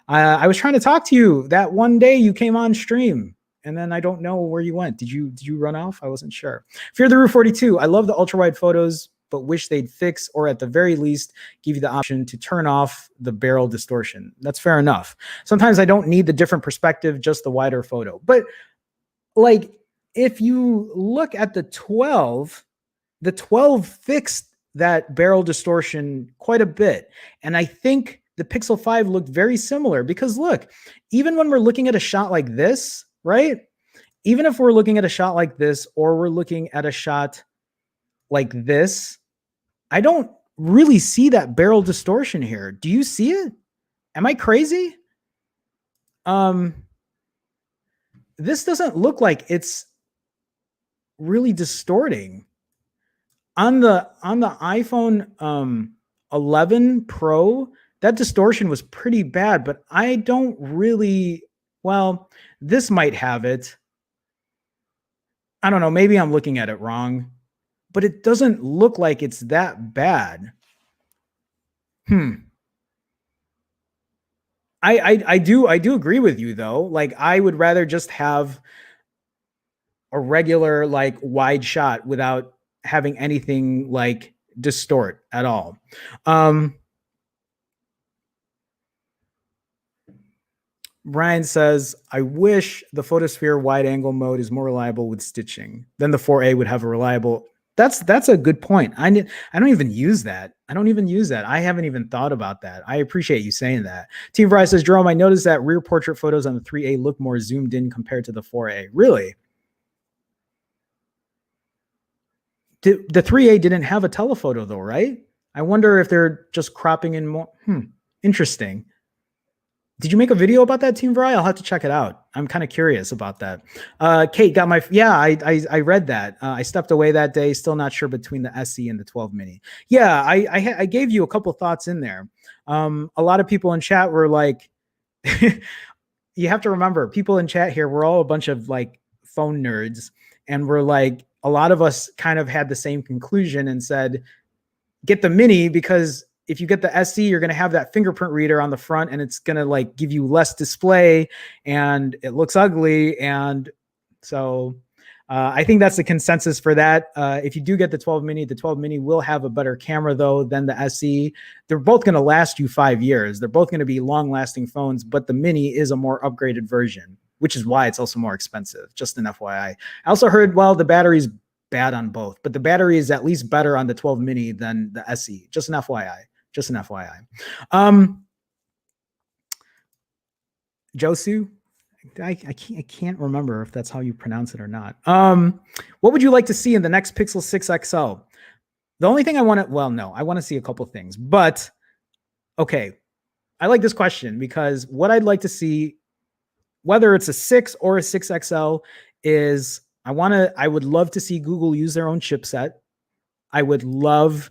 I was trying to talk to you that one day you came on stream, and then I don't know where you went. Did you run off? I wasn't sure. Fear the Roof 42. I love the ultra wide photos, but wish they'd fix, or at the very least give you the option to turn off the barrel distortion. That's fair enough. Sometimes I don't need the different perspective, just the wider photo. But like, if you look at the 12 fixed that barrel distortion quite a bit. And I think the Pixel 5 looked very similar, because look, even when we're looking at a shot like this, right? Even if we're looking at a shot like this, or we're looking at a shot like this, I don't really see that barrel distortion here. Do you see it? Am I crazy? This doesn't look like it's really distorting. On the iPhone 11 Pro, that distortion was pretty bad, but I don't really, well, this might have it. I don't know, maybe I'm looking at it wrong, but it doesn't look like it's that bad. I do agree with you though. Like, I would rather just have a regular like wide shot without having anything like distort at all. Brian says, I wish the photosphere wide angle mode is more reliable with stitching. Then the 4A would have a reliable. That's a good point. I don't even use that. I haven't even thought about that. I appreciate you saying that. Team Fry says, Jerome, I noticed that rear portrait photos on the 3A look more zoomed in compared to the 4A. Really? The 3A didn't have a telephoto though, right? I wonder if they're just cropping in more. Interesting. Did you make a video about that, Team Vari? I'll have to check it out. I'm kind of curious about that. Kate got my, yeah, I read that. I stepped away that day. Still not sure between the SE and the 12 mini. Yeah, I gave you a couple thoughts in there. A lot of people in chat were like, you have to remember, people in chat here, we're all a bunch of like phone nerds. And we're like, a lot of us kind of had the same conclusion and said, get the mini, because if you get the SE, you're going to have that fingerprint reader on the front and it's going to like give you less display and it looks ugly. And so I think that's the consensus for that. If you do get the 12 mini will have a better camera though than the SE. They're both going to last you 5 years. They're both going to be long lasting phones, but the mini is a more upgraded version, which is why it's also more expensive. Just an FYI. I also heard, well, the battery's bad on both, but the battery is at least better on the 12 mini than the SE. Just an FYI. Just an FYI. Josu, I can't remember if that's how you pronounce it or not. What would you like to see in the next Pixel 6 XL? The only thing I want to, well, no, I want to see a couple things, but okay. I like this question because what I'd like to see, whether it's a 6 or a 6 XL, is I would love to see Google use their own chipset. I would love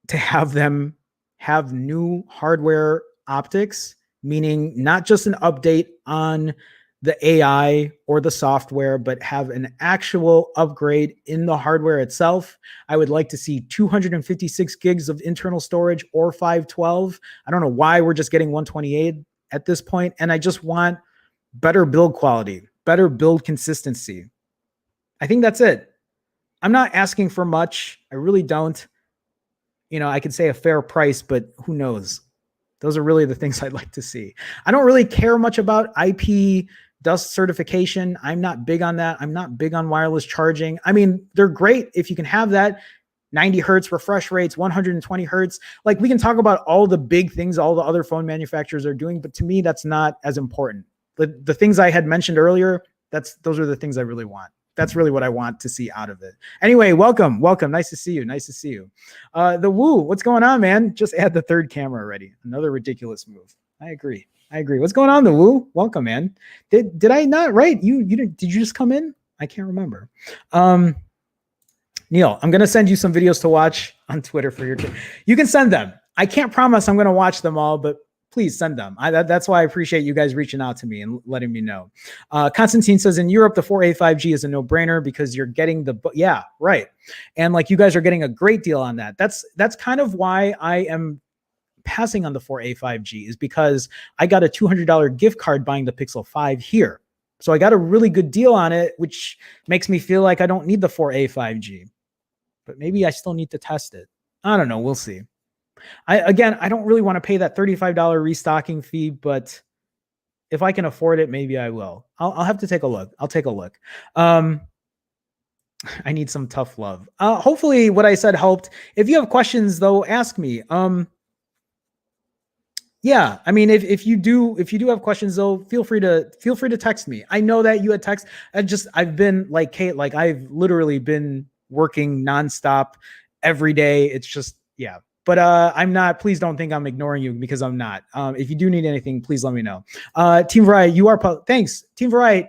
to have them have new hardware optics, meaning not just an update on the AI or the software, but have an actual upgrade in the hardware itself. I would like to see 256 gigs of internal storage or 512. I don't know why we're just getting 128 at this point. And I just want better build quality, better build consistency. I think that's it. I'm not asking for much. I really don't. You know, I could say a fair price, but who knows? Those are really the things I'd like to see. I don't really care much about IP dust certification. I'm not big on that. I'm not big on wireless charging. I mean, they're great if you can have that. 90 hertz refresh rates, 120 hertz. Like, we can talk about all the big things all the other phone manufacturers are doing, but to me, that's not as important. The things I had mentioned earlier, those are the things I really want. That's really what I want to see out of it. Anyway, welcome. Nice to see you. The Woo, what's going on, man? Just add the third camera already. Another ridiculous move. I agree. What's going on, the Woo? Welcome, man. Did I not, right? You did you just come in? I can't remember. Neil, I'm going to send you some videos to watch on Twitter for your You can send them. I can't promise I'm going to watch them all, but please send them. That's why I appreciate you guys reaching out to me and letting me know. Constantine says, in Europe, the 4A 5G is a no-brainer because you're getting yeah, right. And like, you guys are getting a great deal on that. That's kind of why I am passing on the 4A 5G, is because I got a $200 gift card buying the Pixel 5 here. So I got a really good deal on it, which makes me feel like I don't need the 4A 5G, but maybe I still need to test it. I don't know. We'll see. I don't really want to pay that $35 restocking fee, but if I can afford it, maybe I will. I'll have to take a look. I'll take a look. I need some tough love. Hopefully what I said helped. If you have questions though, ask me. Yeah, I mean, if you do have questions though, feel free to text me. I know that you had text. I've been like Kate, like I've literally been working nonstop every day. It's just, yeah. But I'm not, please don't think I'm ignoring you, because I'm not. If you do need anything, please let me know. Team Variety, thanks. Team Variety,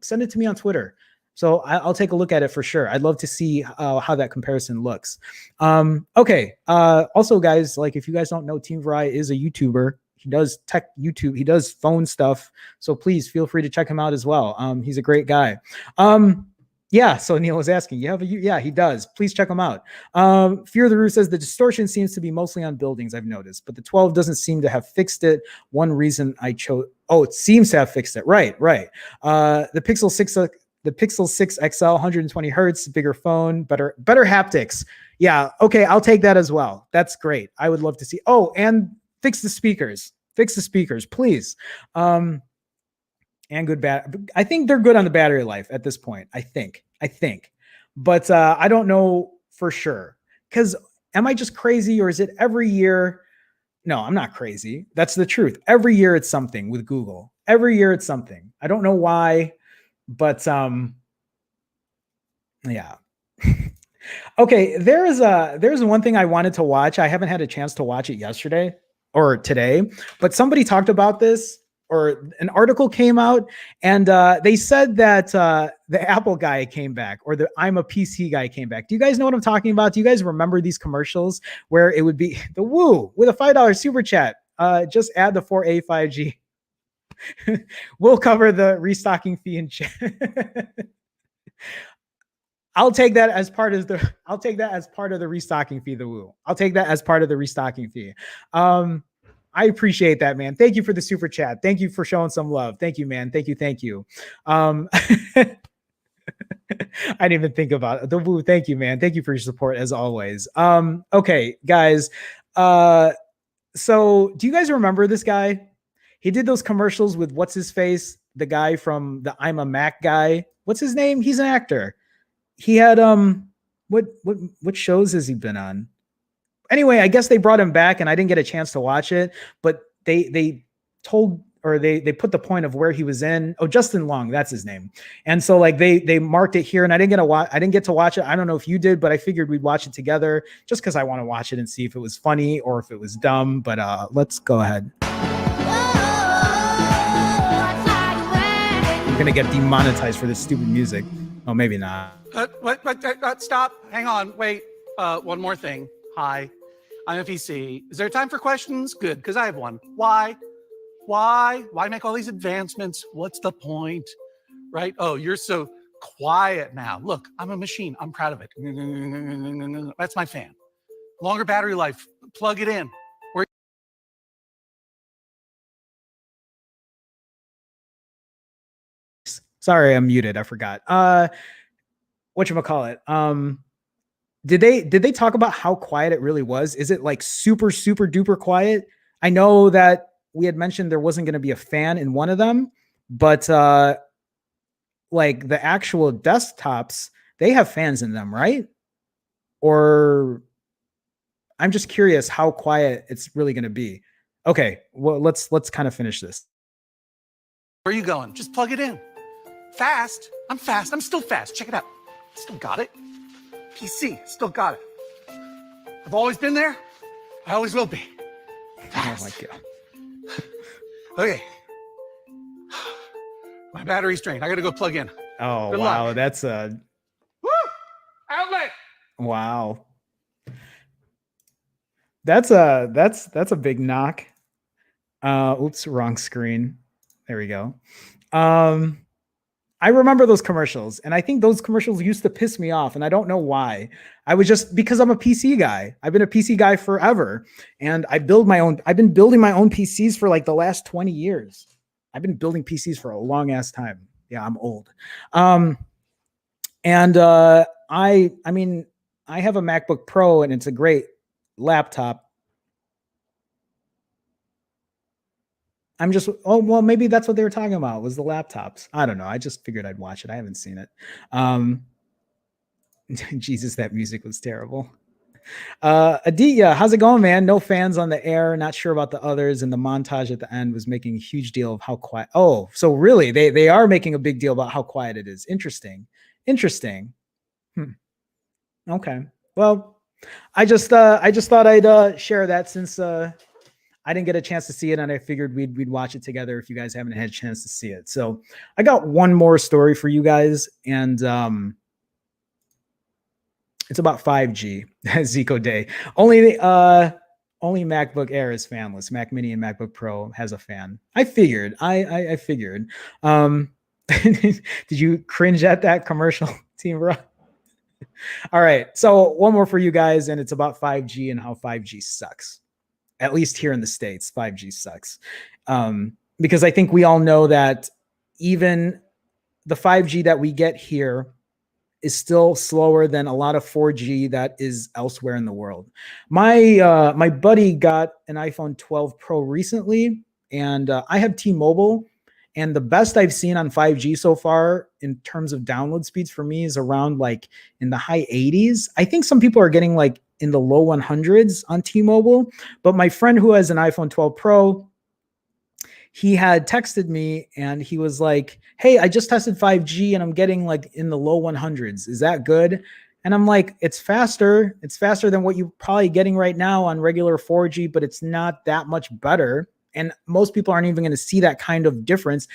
send it to me on Twitter. So I'll take a look at it for sure. I'd love to see how that comparison looks. Okay. Also, guys, like, if you guys don't know, Team Variety is a YouTuber. He does tech YouTube. He does phone stuff. So please feel free to check him out as well. He's a great guy. Yeah, so Neil was asking, yeah, he does. Please check him out. Fear the Roof says the distortion seems to be mostly on buildings, I've noticed, but the 12 doesn't seem to have fixed it. One reason I chose, it seems to have fixed it. Right. The Pixel 6 XL, 120 hertz, bigger phone, better haptics. Yeah, okay, I'll take that as well. That's great. I would love to see. Oh, and fix the speakers, please. And good I think they're good on the battery life at this point. I think, but I don't know for sure, because am I just crazy, or is it every year? No, I'm not crazy. That's the truth. Every year it's something with Google. Every year it's something. I don't know why, but yeah. Okay, there's one thing I wanted to watch. I haven't had a chance to watch it yesterday or today, but somebody talked about this, or an article came out, and they said that the Apple guy came back, or the I'm a PC guy came back. Do you guys know what I'm talking about? Do you guys remember these commercials where it would be the Woo with a $5 super chat? Just add the 4A 5G. We'll cover the restocking fee in chat. I'll take that as part of the restocking fee, the Woo. I'll take that as part of the restocking fee. I appreciate that, man. Thank you for the super chat. Thank you for showing some love. Thank you, man. Thank you. I didn't even think about it. The Woo. Thank you, man. Thank you for your support as always. Okay, guys. So do you guys remember this guy? He did those commercials with what's his face? The guy from the I'm a Mac guy. What's his name? He's an actor. He had what shows has he been on? Anyway, I guess they brought him back, and I didn't get a chance to watch it, but they told, or they put the point of where he was in. Oh, Justin Long, that's his name. And so like they marked it here, and I didn't get to watch it. I don't know if you did, but I figured we'd watch it together just because I want to watch it and see if it was funny or if it was dumb. But let's go ahead. I'm gonna get demonetized for this stupid music. Oh, maybe not. What? Stop. Hang on. Wait. One more thing. Hi. I'm a PC. Is there time for questions? Good, because I have one. Why? Why make all these advancements? What's the point? Right? Oh, you're so quiet now. Look, I'm a machine. I'm proud of it. That's my fan. Longer battery life. Plug it in. Sorry, I'm muted. I forgot. Whatchamacallit? Did they talk about how quiet it really was? Is it like super duper quiet? I know that we had mentioned there wasn't going to be a fan in one of them, but like the actual desktops, they have fans in them, right? Or I'm just curious how quiet it's really going to be. Okay, well, let's kind of finish this. Where are you going? Just plug it in. Fast. I'm fast. I'm still fast. Check it out. Still got it. PC. Still got it. I've always been there. I always will be. Fast. Oh my God. Okay. My battery's drained. I gotta go plug in. Oh, good wow. Luck. That's a... Woo! Outlet! Wow. That's a big knock. Oops, wrong screen. There we go. I remember those commercials, and I think those commercials used to piss me off, and I don't know why. Because I'm a PC guy. I've been a PC guy forever, and I've been building my own PCs for like the last 20 years. I've been building PCs for a long ass time. Yeah, I'm old. I mean, I have a MacBook Pro, and it's a great laptop. I'm just, oh, well, maybe that's what they were talking about, was the laptops. I don't know. I just figured I'd watch it. I haven't seen it. Jesus, that music was terrible. Aditya, how's it going, man? No fans on the air. Not sure about the others. And the montage at the end was making a huge deal of how quiet. Oh, so really, they are making a big deal about how quiet it is. Interesting. Okay. Well, I just thought I'd share that since I didn't get a chance to see it, and I figured we'd watch it together if you guys haven't had a chance to see it. So I got one more story for you guys, and it's about 5G. Zico Day. Only MacBook Air is fanless. Mac Mini and MacBook Pro has a fan. I figured. I figured. Did you cringe at that commercial, Team Rock? All right. So one more for you guys, and it's about 5G and how 5G sucks. At least here in the States, 5G sucks. Because I think we all know that even the 5G that we get here is still slower than a lot of 4G that is elsewhere in the world. My buddy got an iPhone 12 Pro recently, and I have T-Mobile, and the best I've seen on 5G so far in terms of download speeds for me is around like in the high 80s. I think some people are getting like in the low 100s on T-Mobile, but my friend who has an iPhone 12 Pro, he had texted me and he was like, hey, I just tested 5G and I'm getting like in the low 100s. Is that good? And I'm like, it's faster. It's faster than what you're probably getting right now on regular 4G, but it's not that much better. And most people aren't even going to see that kind of difference.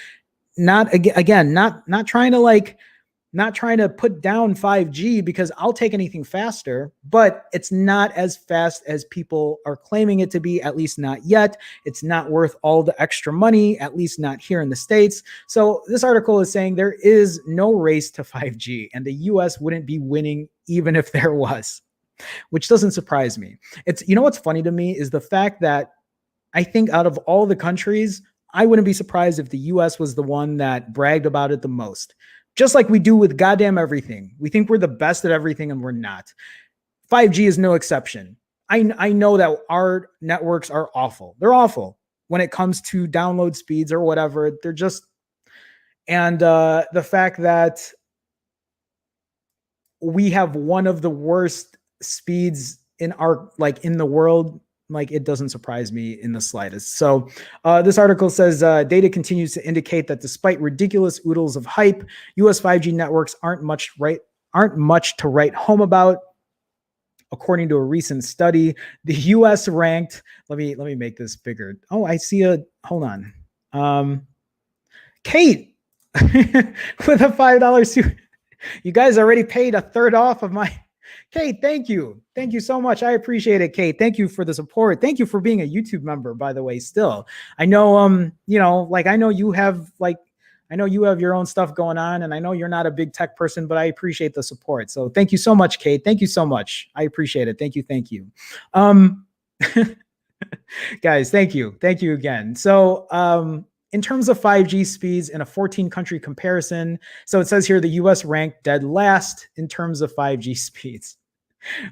Not again, not trying to not trying to put down 5G, because I'll take anything faster, but it's not as fast as people are claiming it to be, at least not yet. It's not worth all the extra money, at least not here in the States. So this article is saying there is no race to 5G, and the US wouldn't be winning even if there was, which doesn't surprise me. It's, you know, what's funny to me is the fact that I think out of all the countries, I wouldn't be surprised if the US was the one that bragged about it the most. Just like we do with goddamn everything. We think we're the best at everything and we're not. 5G is no exception. I know that our networks are awful. They're awful when it comes to download speeds or whatever. They're just, and the fact that we have one of the worst speeds in our, like, in the world, like, it doesn't surprise me in the slightest. So this article says data continues to indicate that despite ridiculous oodles of hype, US 5G networks aren't much to write home about. According to a recent study, the US ranked, let me make this bigger. Oh, I see hold on. Kate with a $5 suit. You guys already paid a third off of my, Kate, thank you. Thank you so much. I appreciate it, Kate. Thank you for the support. Thank you for being a YouTube member, by the way, still. I know, you know, like, I know you have your own stuff going on, and I know you're not a big tech person, but I appreciate the support. So thank you so much, Kate. Thank you so much. I appreciate it. Thank you. Thank you. Guys, thank you. Thank you again. So, in terms of 5G speeds in a 14-country comparison, so it says here the US ranked dead last in terms of 5G speeds,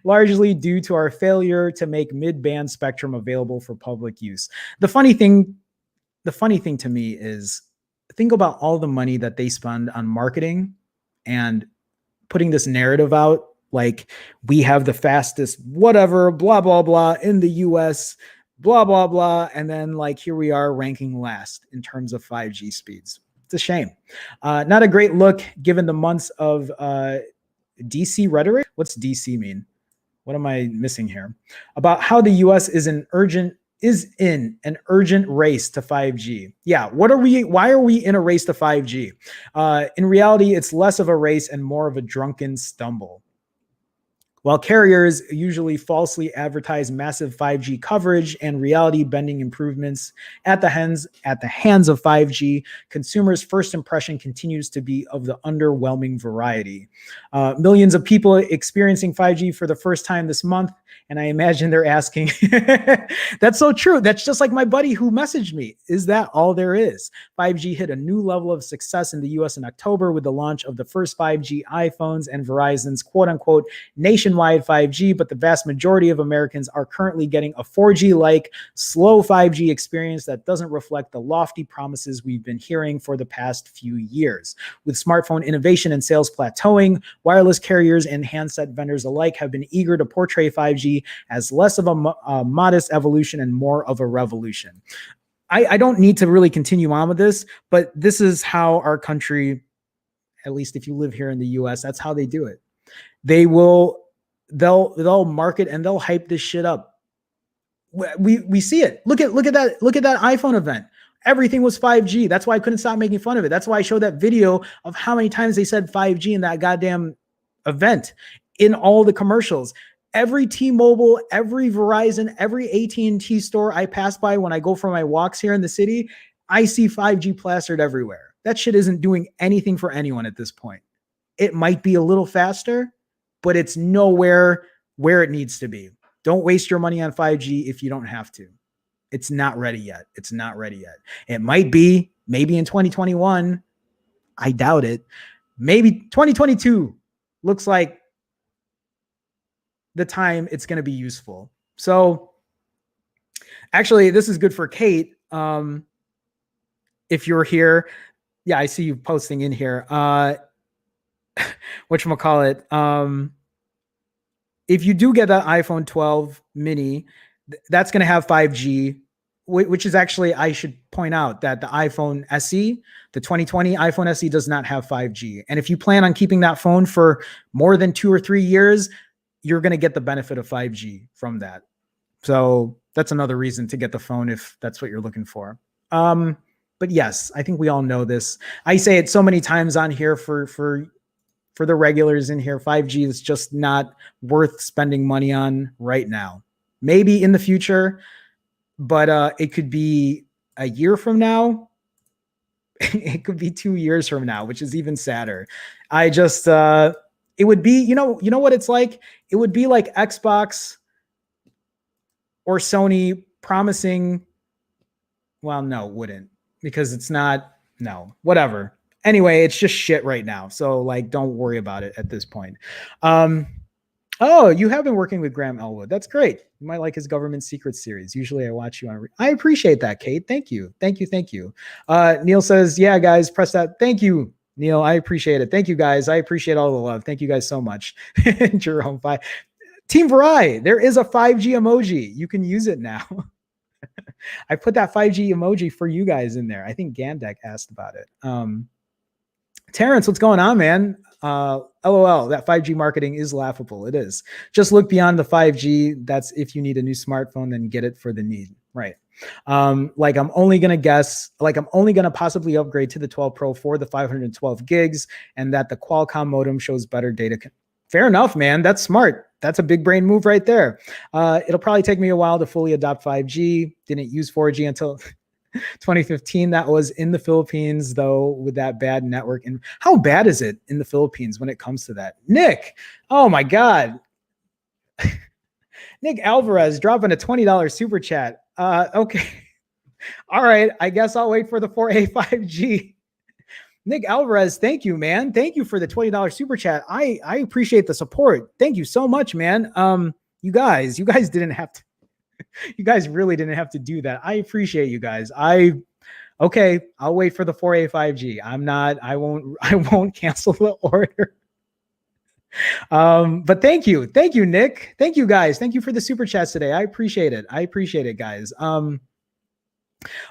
largely due to our failure to make mid-band spectrum available for public use. The funny thing to me is, think about all the money that they spend on marketing and putting this narrative out, like, we have the fastest whatever, blah, blah, blah in the US, blah, blah, blah. And then, like, here we are ranking last in terms of 5G speeds. It's a shame. Not a great look given the months of DC rhetoric. What's DC mean? What am I missing here? About how the US is in an urgent race to 5G. Yeah, why are we in a race to 5G? In reality, it's less of a race and more of a drunken stumble. While carriers usually falsely advertise massive 5G coverage and reality-bending improvements at the hands of 5G, consumers' first impression continues to be of the underwhelming variety. Millions of people experiencing 5G for the first time this month, and I imagine they're asking, that's so true. That's just like my buddy who messaged me. Is that all there is? 5G hit a new level of success in the US in October with the launch of the first 5G iPhones and Verizon's quote-unquote nationwide 5G, but the vast majority of Americans are currently getting a 4G-like slow 5G experience that doesn't reflect the lofty promises we've been hearing for the past few years. With smartphone innovation and sales plateauing, wireless carriers and handset vendors alike have been eager to portray 5G as less of a modest evolution and more of a revolution. I don't need to really continue on with this, but this is how our country, at least if you live here in the US, that's how they do it. They'll market and they'll hype this shit up. We see it. Look at that iPhone event. Everything was 5G. That's why I couldn't stop making fun of it. That's why I showed that video of how many times they said 5G in that goddamn event in all the commercials. Every T-Mobile, every Verizon, every AT&T store I pass by when I go for my walks here in the city, I see 5G plastered everywhere. That shit isn't doing anything for anyone at this point. It might be a little faster, but it's nowhere where it needs to be. Don't waste your money on 5G if you don't have to. It's not ready yet. It's not ready yet. It might be, maybe in 2021. I doubt it. Maybe 2022 looks like the time it's going to be useful. So actually, this is good for Kate. If you're here, yeah, I see you posting in here. Whatchamacallit? If you do get that iPhone 12 mini, that's going to have 5G which is actually, I should point out that the iPhone SE, the 2020 iPhone SE does not have 5G. And if you plan on keeping that phone for more than 2 or 3 years, you're going to get the benefit of 5G from that. So that's another reason to get the phone if that's what you're looking for. But yes, I think we all know this. I say it so many times on here for the regulars in here. 5G is just not worth spending money on right now. Maybe in the future, but it could be a year from now. It could be 2 years from now, which is even sadder. I just, it would be, you know what it's like? It would be like Xbox or Sony promising, well, no, it wouldn't, because it's not, no, whatever. Anyway, it's just shit right now. So like, don't worry about it at this point. Oh, you have been working with Graham Elwood. That's great. You might like his Government Secrets series. Usually I watch you on. I appreciate that, Kate. Thank you. Thank you. Thank you. Neil says, yeah, guys, press that. Thank you, Neil. I appreciate it. Thank you, guys. I appreciate all the love. Thank you guys so much. Jerome 5. Team Varai, there is a 5G emoji. You can use it now. I put that 5G emoji for you guys in there. I think Gandek asked about it. Terrence, what's going on, man? LOL, that 5G marketing is laughable. It is. Just look beyond the 5G. That's if you need a new smartphone, then get it for the need. Right. Like I'm only going to possibly upgrade to the 12 Pro for the 512 gigs and that the Qualcomm modem shows better data. Fair enough, man. That's smart. That's a big brain move right there. It'll probably take me a while to fully adopt 5G. Didn't use 4G until 2015. That was in the Philippines, though, with that bad network. And how bad is it in the Philippines when it comes to that? Nick, oh my God. Nick Alvarez dropping a $20 super chat. Okay. All right. I guess I'll wait for the 4A 5G. Nick Alvarez, thank you, man. Thank you for the $20 super chat. I appreciate the support. Thank you so much, man. You guys didn't have to. You guys really didn't have to do that. I appreciate you guys. Okay, I'll wait for the 4A 5G. I won't cancel the order. But thank you, Nick. Thank you guys. Thank you for the super chats today. I appreciate it, guys.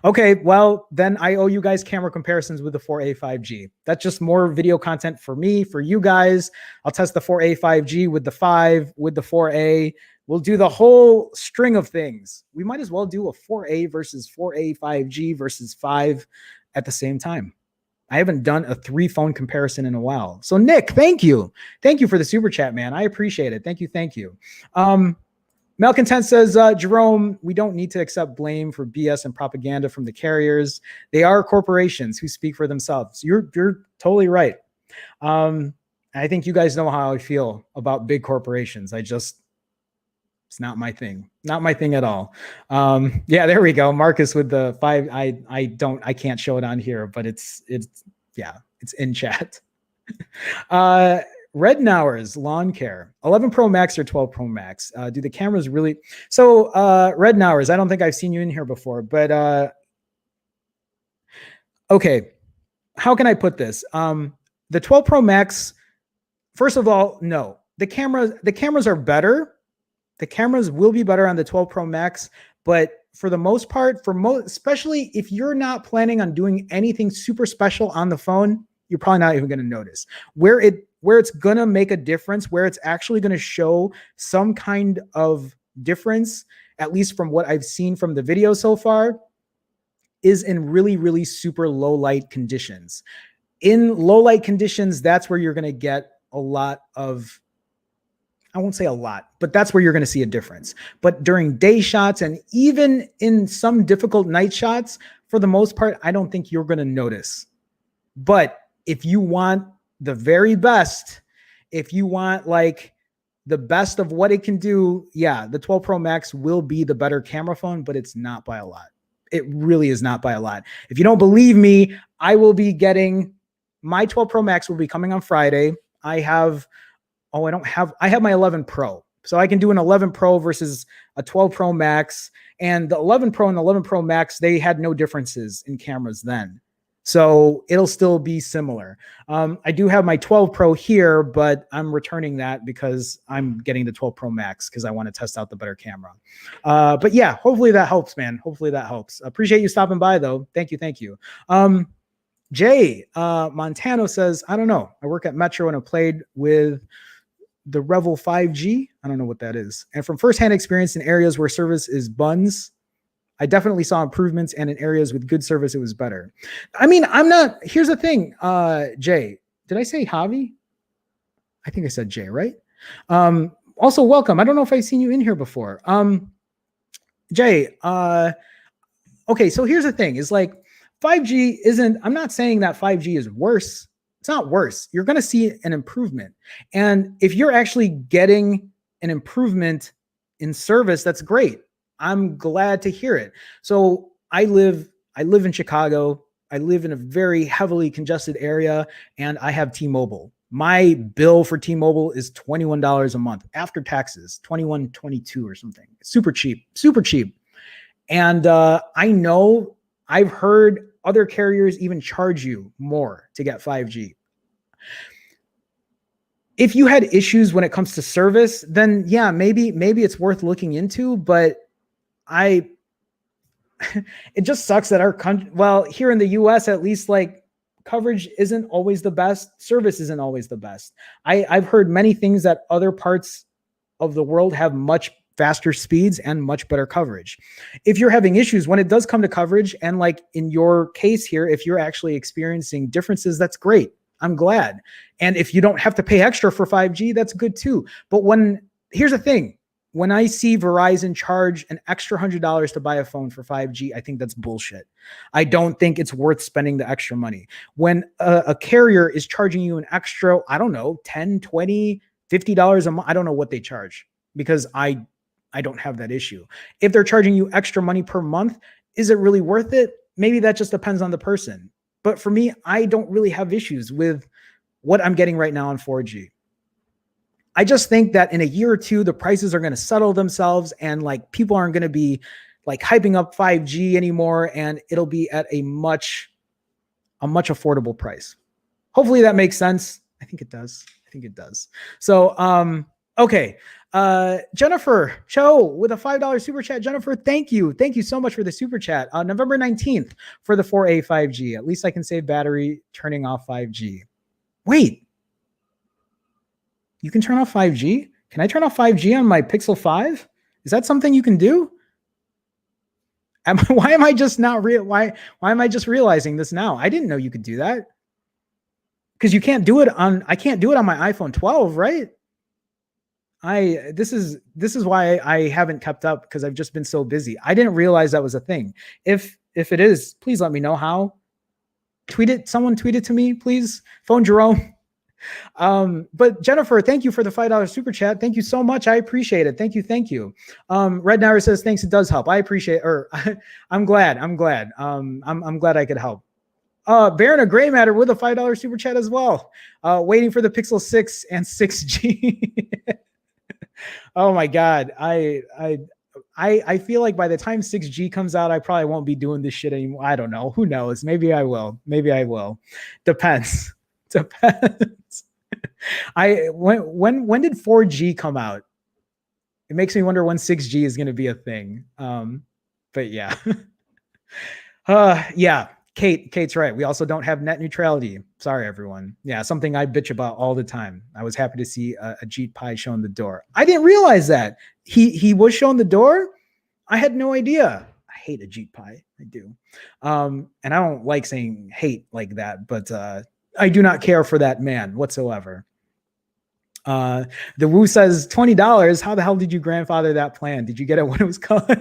Okay, well, then I owe you guys camera comparisons with the 4A 5G. That's just more video content for me, for you guys. I'll test the 4A 5G with the 5, with the 4A. We'll do the whole string of things. We might as well do a 4A versus 4A 5G versus 5 at the same time. I haven't done a 3 phone comparison in a while. So Nick, thank you. Thank you for the super chat, man. I appreciate it. Thank you. Malcontent says, Jerome, we don't need to accept blame for BS and propaganda from the carriers. They are corporations who speak for themselves. You're totally right. I think you guys know how I feel about big corporations. It's not my thing. Not my thing at all. Yeah, there we go. Marcus with the 5. I can't show it on here, but it's in chat. Red Nowers Lawn Care, 11 Pro Max or 12 Pro Max. Do the cameras really? So Red Nowers, I don't think I've seen you in here before, but okay. How can I put this? The 12 Pro Max, first of all, no. The cameras are better. The cameras will be better on the 12 Pro Max, but for the most part, especially if you're not planning on doing anything super special on the phone, you're probably not even going to notice. Where it's going to make a difference, where it's actually going to show some kind of difference, at least from what I've seen from the video so far, is in really, really super low light conditions. In low light conditions, that's where you're going to get a lot of, I won't say a lot, but that's where you're going to see a difference. But during day shots and even in some difficult night shots, for the most part, I don't think you're going to notice. But if you want the very best, if you want like the best of what it can do, yeah, the 12 Pro Max will be the better camera phone, but it's not by a lot. It really is not by a lot. If you don't believe me, I will be getting my 12 Pro Max will be coming on Friday. I have my 11 Pro. So I can do an 11 Pro versus a 12 Pro Max. And the 11 Pro and the 11 Pro Max, they had no differences in cameras then. So it'll still be similar. I do have my 12 Pro here, but I'm returning that because I'm getting the 12 Pro Max because I want to test out the better camera. But yeah, hopefully that helps, man. Hopefully that helps. Appreciate you stopping by, though. Thank you. Thank you. Jay Montano says, I don't know. I work at Metro and have played with the Revel 5G. I don't know what that is. And from firsthand experience in areas where service is buns, I definitely saw improvements, and in areas with good service, it was better. I mean, here's the thing, Jay, did I say Javi? I think I said Jay, right? Also welcome. I don't know if I've seen you in here before. Jay, okay, so here's the thing is like 5G I'm not saying that 5G is worse. It's not worse. You're going to see an improvement. And if you're actually getting an improvement in service, that's great. I'm glad to hear it. So I live in Chicago. I live in a very heavily congested area, and I have T-Mobile. My bill for T-Mobile is $21 a month after taxes, $21, $22 or something. Super cheap, super cheap. And I know I've heard other carriers even charge you more to get 5G. If you had issues when it comes to service, then yeah, maybe it's worth looking into, but it just sucks that our country, well, here in the US, at least, like, coverage isn't always the best. Service isn't always the best. I've heard many things that other parts of the world have much faster speeds and much better coverage. If you're having issues when it does come to coverage, and like in your case here, if you're actually experiencing differences, that's great. I'm glad. And if you don't have to pay extra for 5G, that's good too. But here's the thing, when I see Verizon charge an extra $100 to buy a phone for 5G, I think that's bullshit. I don't think it's worth spending the extra money. When a carrier is charging you an extra, I don't know, $10, $20, $50 a month, I don't know what they charge because I don't have that issue. If they're charging you extra money per month, is it really worth it? Maybe that just depends on the person. But for me, I don't really have issues with what I'm getting right now on 4G. I just think that in a year or two, the prices are going to settle themselves, and like people aren't going to be like hyping up 5G anymore, and it'll be at a much affordable price. Hopefully that makes sense. I think it does. So, okay. Jennifer Cho with a $5 super chat. Jennifer, thank you. Thank you so much for the super chat. November 19th for the 4A 5G. At least I can save battery turning off 5G. Wait. You can turn off 5G? Can I turn off 5G on my Pixel 5? Is that something you can do? Why am I just realizing this now? I didn't know you could do that. Because I can't do it on my iPhone 12, right? This is why I haven't kept up, because I've just been so busy. I didn't realize that was a thing. If it is, please let me know how. Someone tweet it to me, please. Phone Jerome. But Jennifer, thank you for the $5 super chat. Thank you so much. I appreciate it. Thank you. Red Nair says, thanks. It does help. I appreciate, I'm glad. I'm glad I could help. Baron of Gray Matter with a $5 super chat as well. Waiting for the Pixel 6 and 6G. Oh my God. I feel like by the time 6G comes out, I probably won't be doing this shit anymore. I don't know. Who knows? Maybe I will. Depends. When did 4G come out? It makes me wonder when 6G is going to be a thing. But yeah. Yeah. Kate's right. We also don't have net neutrality. Sorry, everyone. Yeah, something I bitch about all the time. I was happy to see a Jeet Pie showing the door. I didn't realize that. He was showing the door? I had no idea. I hate a Jeet Pie. I do. And I don't like saying hate like that, but I do not care for that man whatsoever. The Woo says $20. How the hell did you grandfather that plan? Did you get it when it was called?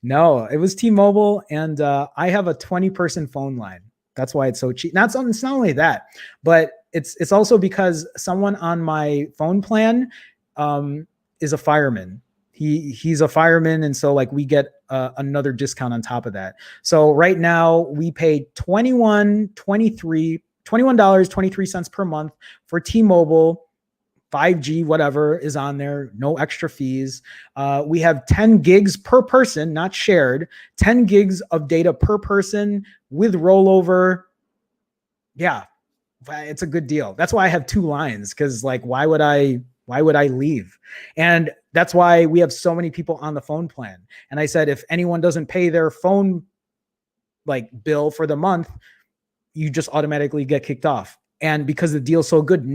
No, it was T-Mobile, and I have a 20-person phone line. That's why it's so cheap. It's not only that, but it's also because someone on my phone plan is a fireman. He's a fireman, and so like we get another discount on top of that. So right now we pay $21.23 per month for T-Mobile 5G, whatever is on there, no extra fees. We have 10 gigs per person, not shared, 10 gigs of data per person with rollover. Yeah, it's a good deal. That's why I have 2 lines, because like, why would I leave? And that's why we have so many people on the phone plan. And I said, if anyone doesn't pay their phone like bill for the month, you just automatically get kicked off. And because the deal's so good,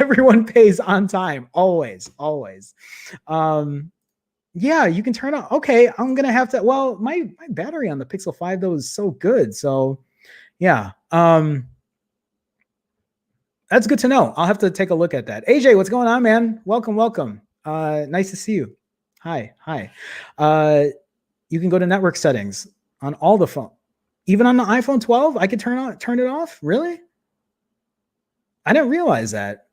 everyone pays on time, always. Yeah, you can turn on. Okay, I'm gonna have to. Well, my battery on the Pixel 5 though is so good. So yeah, that's good to know. I'll have to take a look at that. AJ, what's going on, man? Welcome. Nice to see you. Hi. You can go to network settings on all the phone, even on the iPhone 12. I could turn it off. Really? I didn't realize that.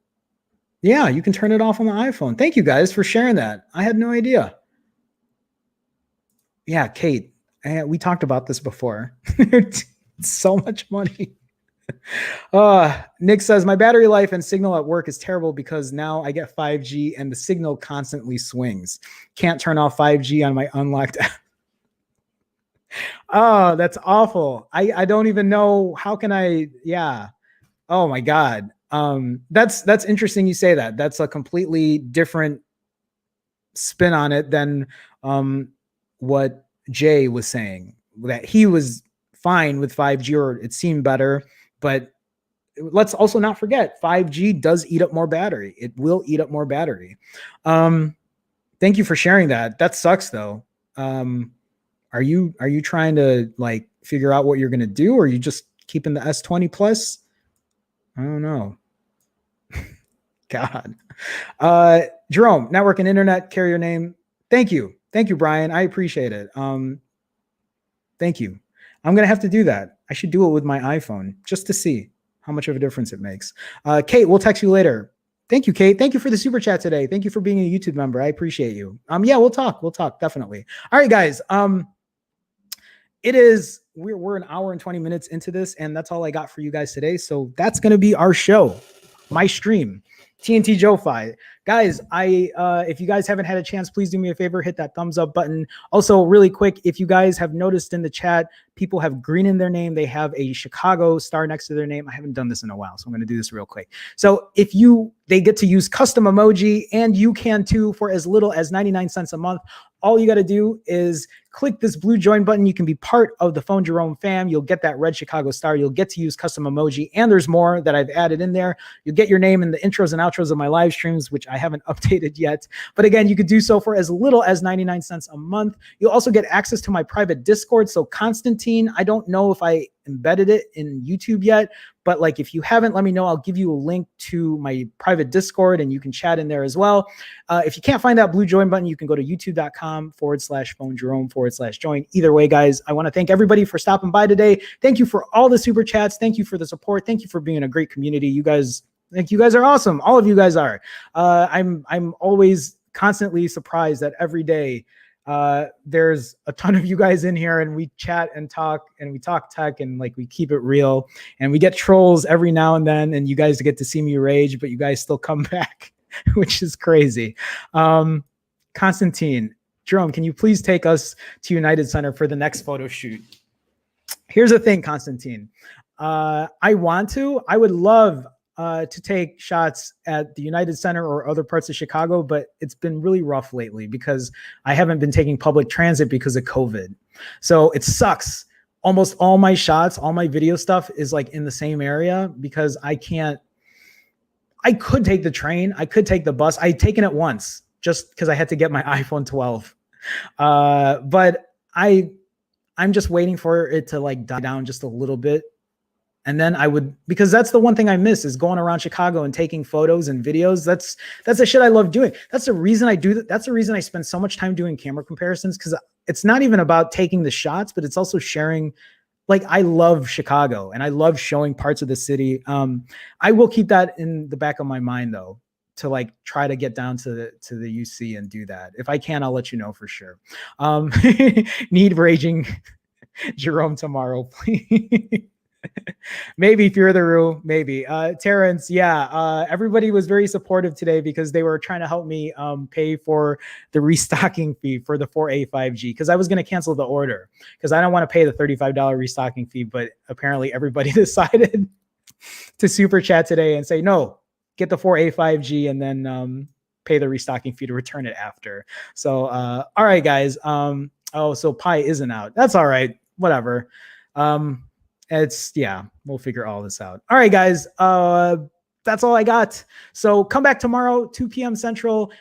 Yeah, you can turn it off on the iPhone. Thank you guys for sharing that. I had no idea. Yeah, Kate, we talked about this before. It's so much money. Nick says, my battery life and signal at work is terrible because now I get 5G and the signal constantly swings. Can't turn off 5G on my unlocked app. Oh, that's awful. I don't even know. How can I? Yeah. Oh my God. That's interesting you say that. That's a completely different spin on it than what Jay was saying, that he was fine with 5G, or it seemed better. But let's also not forget, 5G does eat up more battery. It will eat up more battery. Thank you for sharing that. That sucks though. Are you trying to like figure out what you're going to do, or are you just keeping the S20 Plus? I don't know. God. Jerome, network and internet carrier name. Thank you, Brian. I appreciate it. Thank you. I'm going to have to do that. I should do it with my iPhone just to see how much of a difference it makes. Kate, we'll text you later. Thank you, Kate. Thank you for the super chat today. Thank you for being a YouTube member. I appreciate you. Yeah, we'll talk. Definitely. All right, guys. We're an hour and 20 minutes into this, and that's all I got for you guys today. So that's going to be our show, my stream, TNT Joe-Fi. Guys, if you guys haven't had a chance, please do me a favor, hit that thumbs up button. Also, really quick, if you guys have noticed in the chat, people have green in their name. They have a Chicago star next to their name. I haven't done this in a while, so I'm going to do this real quick. So they get to use custom emoji, and you can too, for as little as 99 cents a month. All you got to do is click this blue join button. You can be part of the Phone Jerome fam. You'll get that red Chicago star. You'll get to use custom emoji. And there's more that I've added in there. You'll get your name in the intros and outros of my live streams, which I haven't updated yet. But again, you could do so for as little as 99 cents a month. You'll also get access to my private Discord. So Constantine, I don't know if I embedded it in YouTube yet, but like, if you haven't, let me know. I'll give you a link to my private Discord and you can chat in there as well. If you can't find that blue join button, you can go to youtube.com/PhoneJerome/join. Either way, guys, I want to thank everybody for stopping by today. Thank you for all the super chats. Thank you for the support. Thank you for being a great community. You guys are awesome. All of you guys are. I'm always constantly surprised that every day there's a ton of you guys in here, and we chat and talk, and we talk tech, and like, we keep it real, and we get trolls every now and then, and you guys get to see me rage, but you guys still come back, which is crazy. Constantine, Jerome, can you please take us to United Center for the next photo shoot? Here's the thing, Constantine. I would love to take shots at the United Center or other parts of Chicago, but it's been really rough lately because I haven't been taking public transit because of COVID. So it sucks. Almost all my shots, all my video stuff is like in the same area because I could take the train. I could take the bus. I'd taken it once just because I had to get my iPhone 12. But I'm just waiting for it to like die down just a little bit. And then because that's the one thing I miss, is going around Chicago and taking photos and videos. That's the shit I love doing. That's the reason I do that. That's the reason I spend so much time doing camera comparisons, because it's not even about taking the shots, but it's also sharing. Like, I love Chicago and I love showing parts of the city. I will keep that in the back of my mind though, to like try to get down to the UC and do that. If I can, I'll let you know for sure. Need raging Jerome tomorrow, please. Maybe Fear the Rue, maybe. Terrence, yeah. Everybody was very supportive today because they were trying to help me pay for the restocking fee for the 4A 5G because I was going to cancel the order because I don't want to pay the $35 restocking fee. But apparently everybody decided to super chat today and say, no, get the 4A 5G and then pay the restocking fee to return it after. So, all right, guys. Oh, so Pi isn't out. That's all right. Whatever. We'll figure all this out. All right, guys. That's all I got. So come back tomorrow, 2 p.m. Central,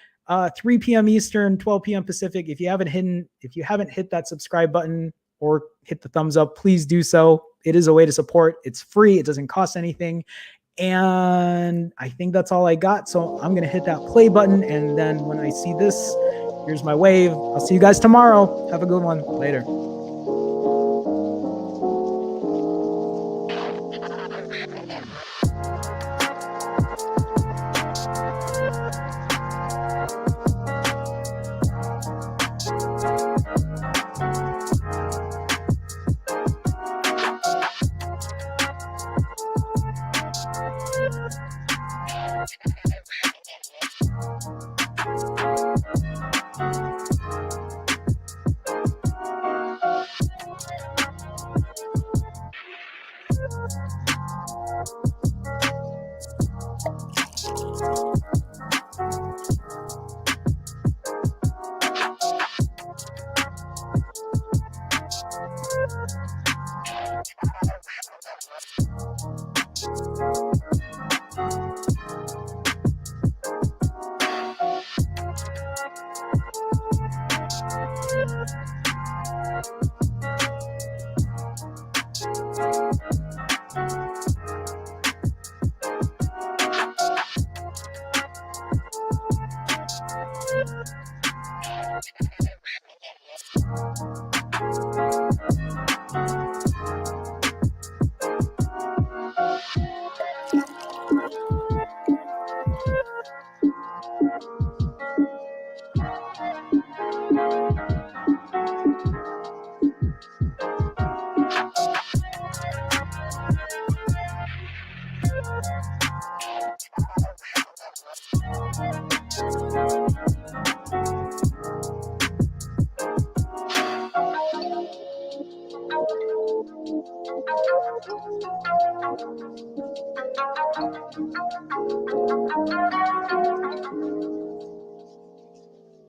3 p.m. Eastern, 12 p.m. Pacific. If you haven't hit that subscribe button or hit the thumbs up, please do so. It is a way to support. It's free. It doesn't cost anything. And I think that's all I got. So I'm going to hit that play button. And then when I see this, here's my wave. I'll see you guys tomorrow. Have a good one. Later.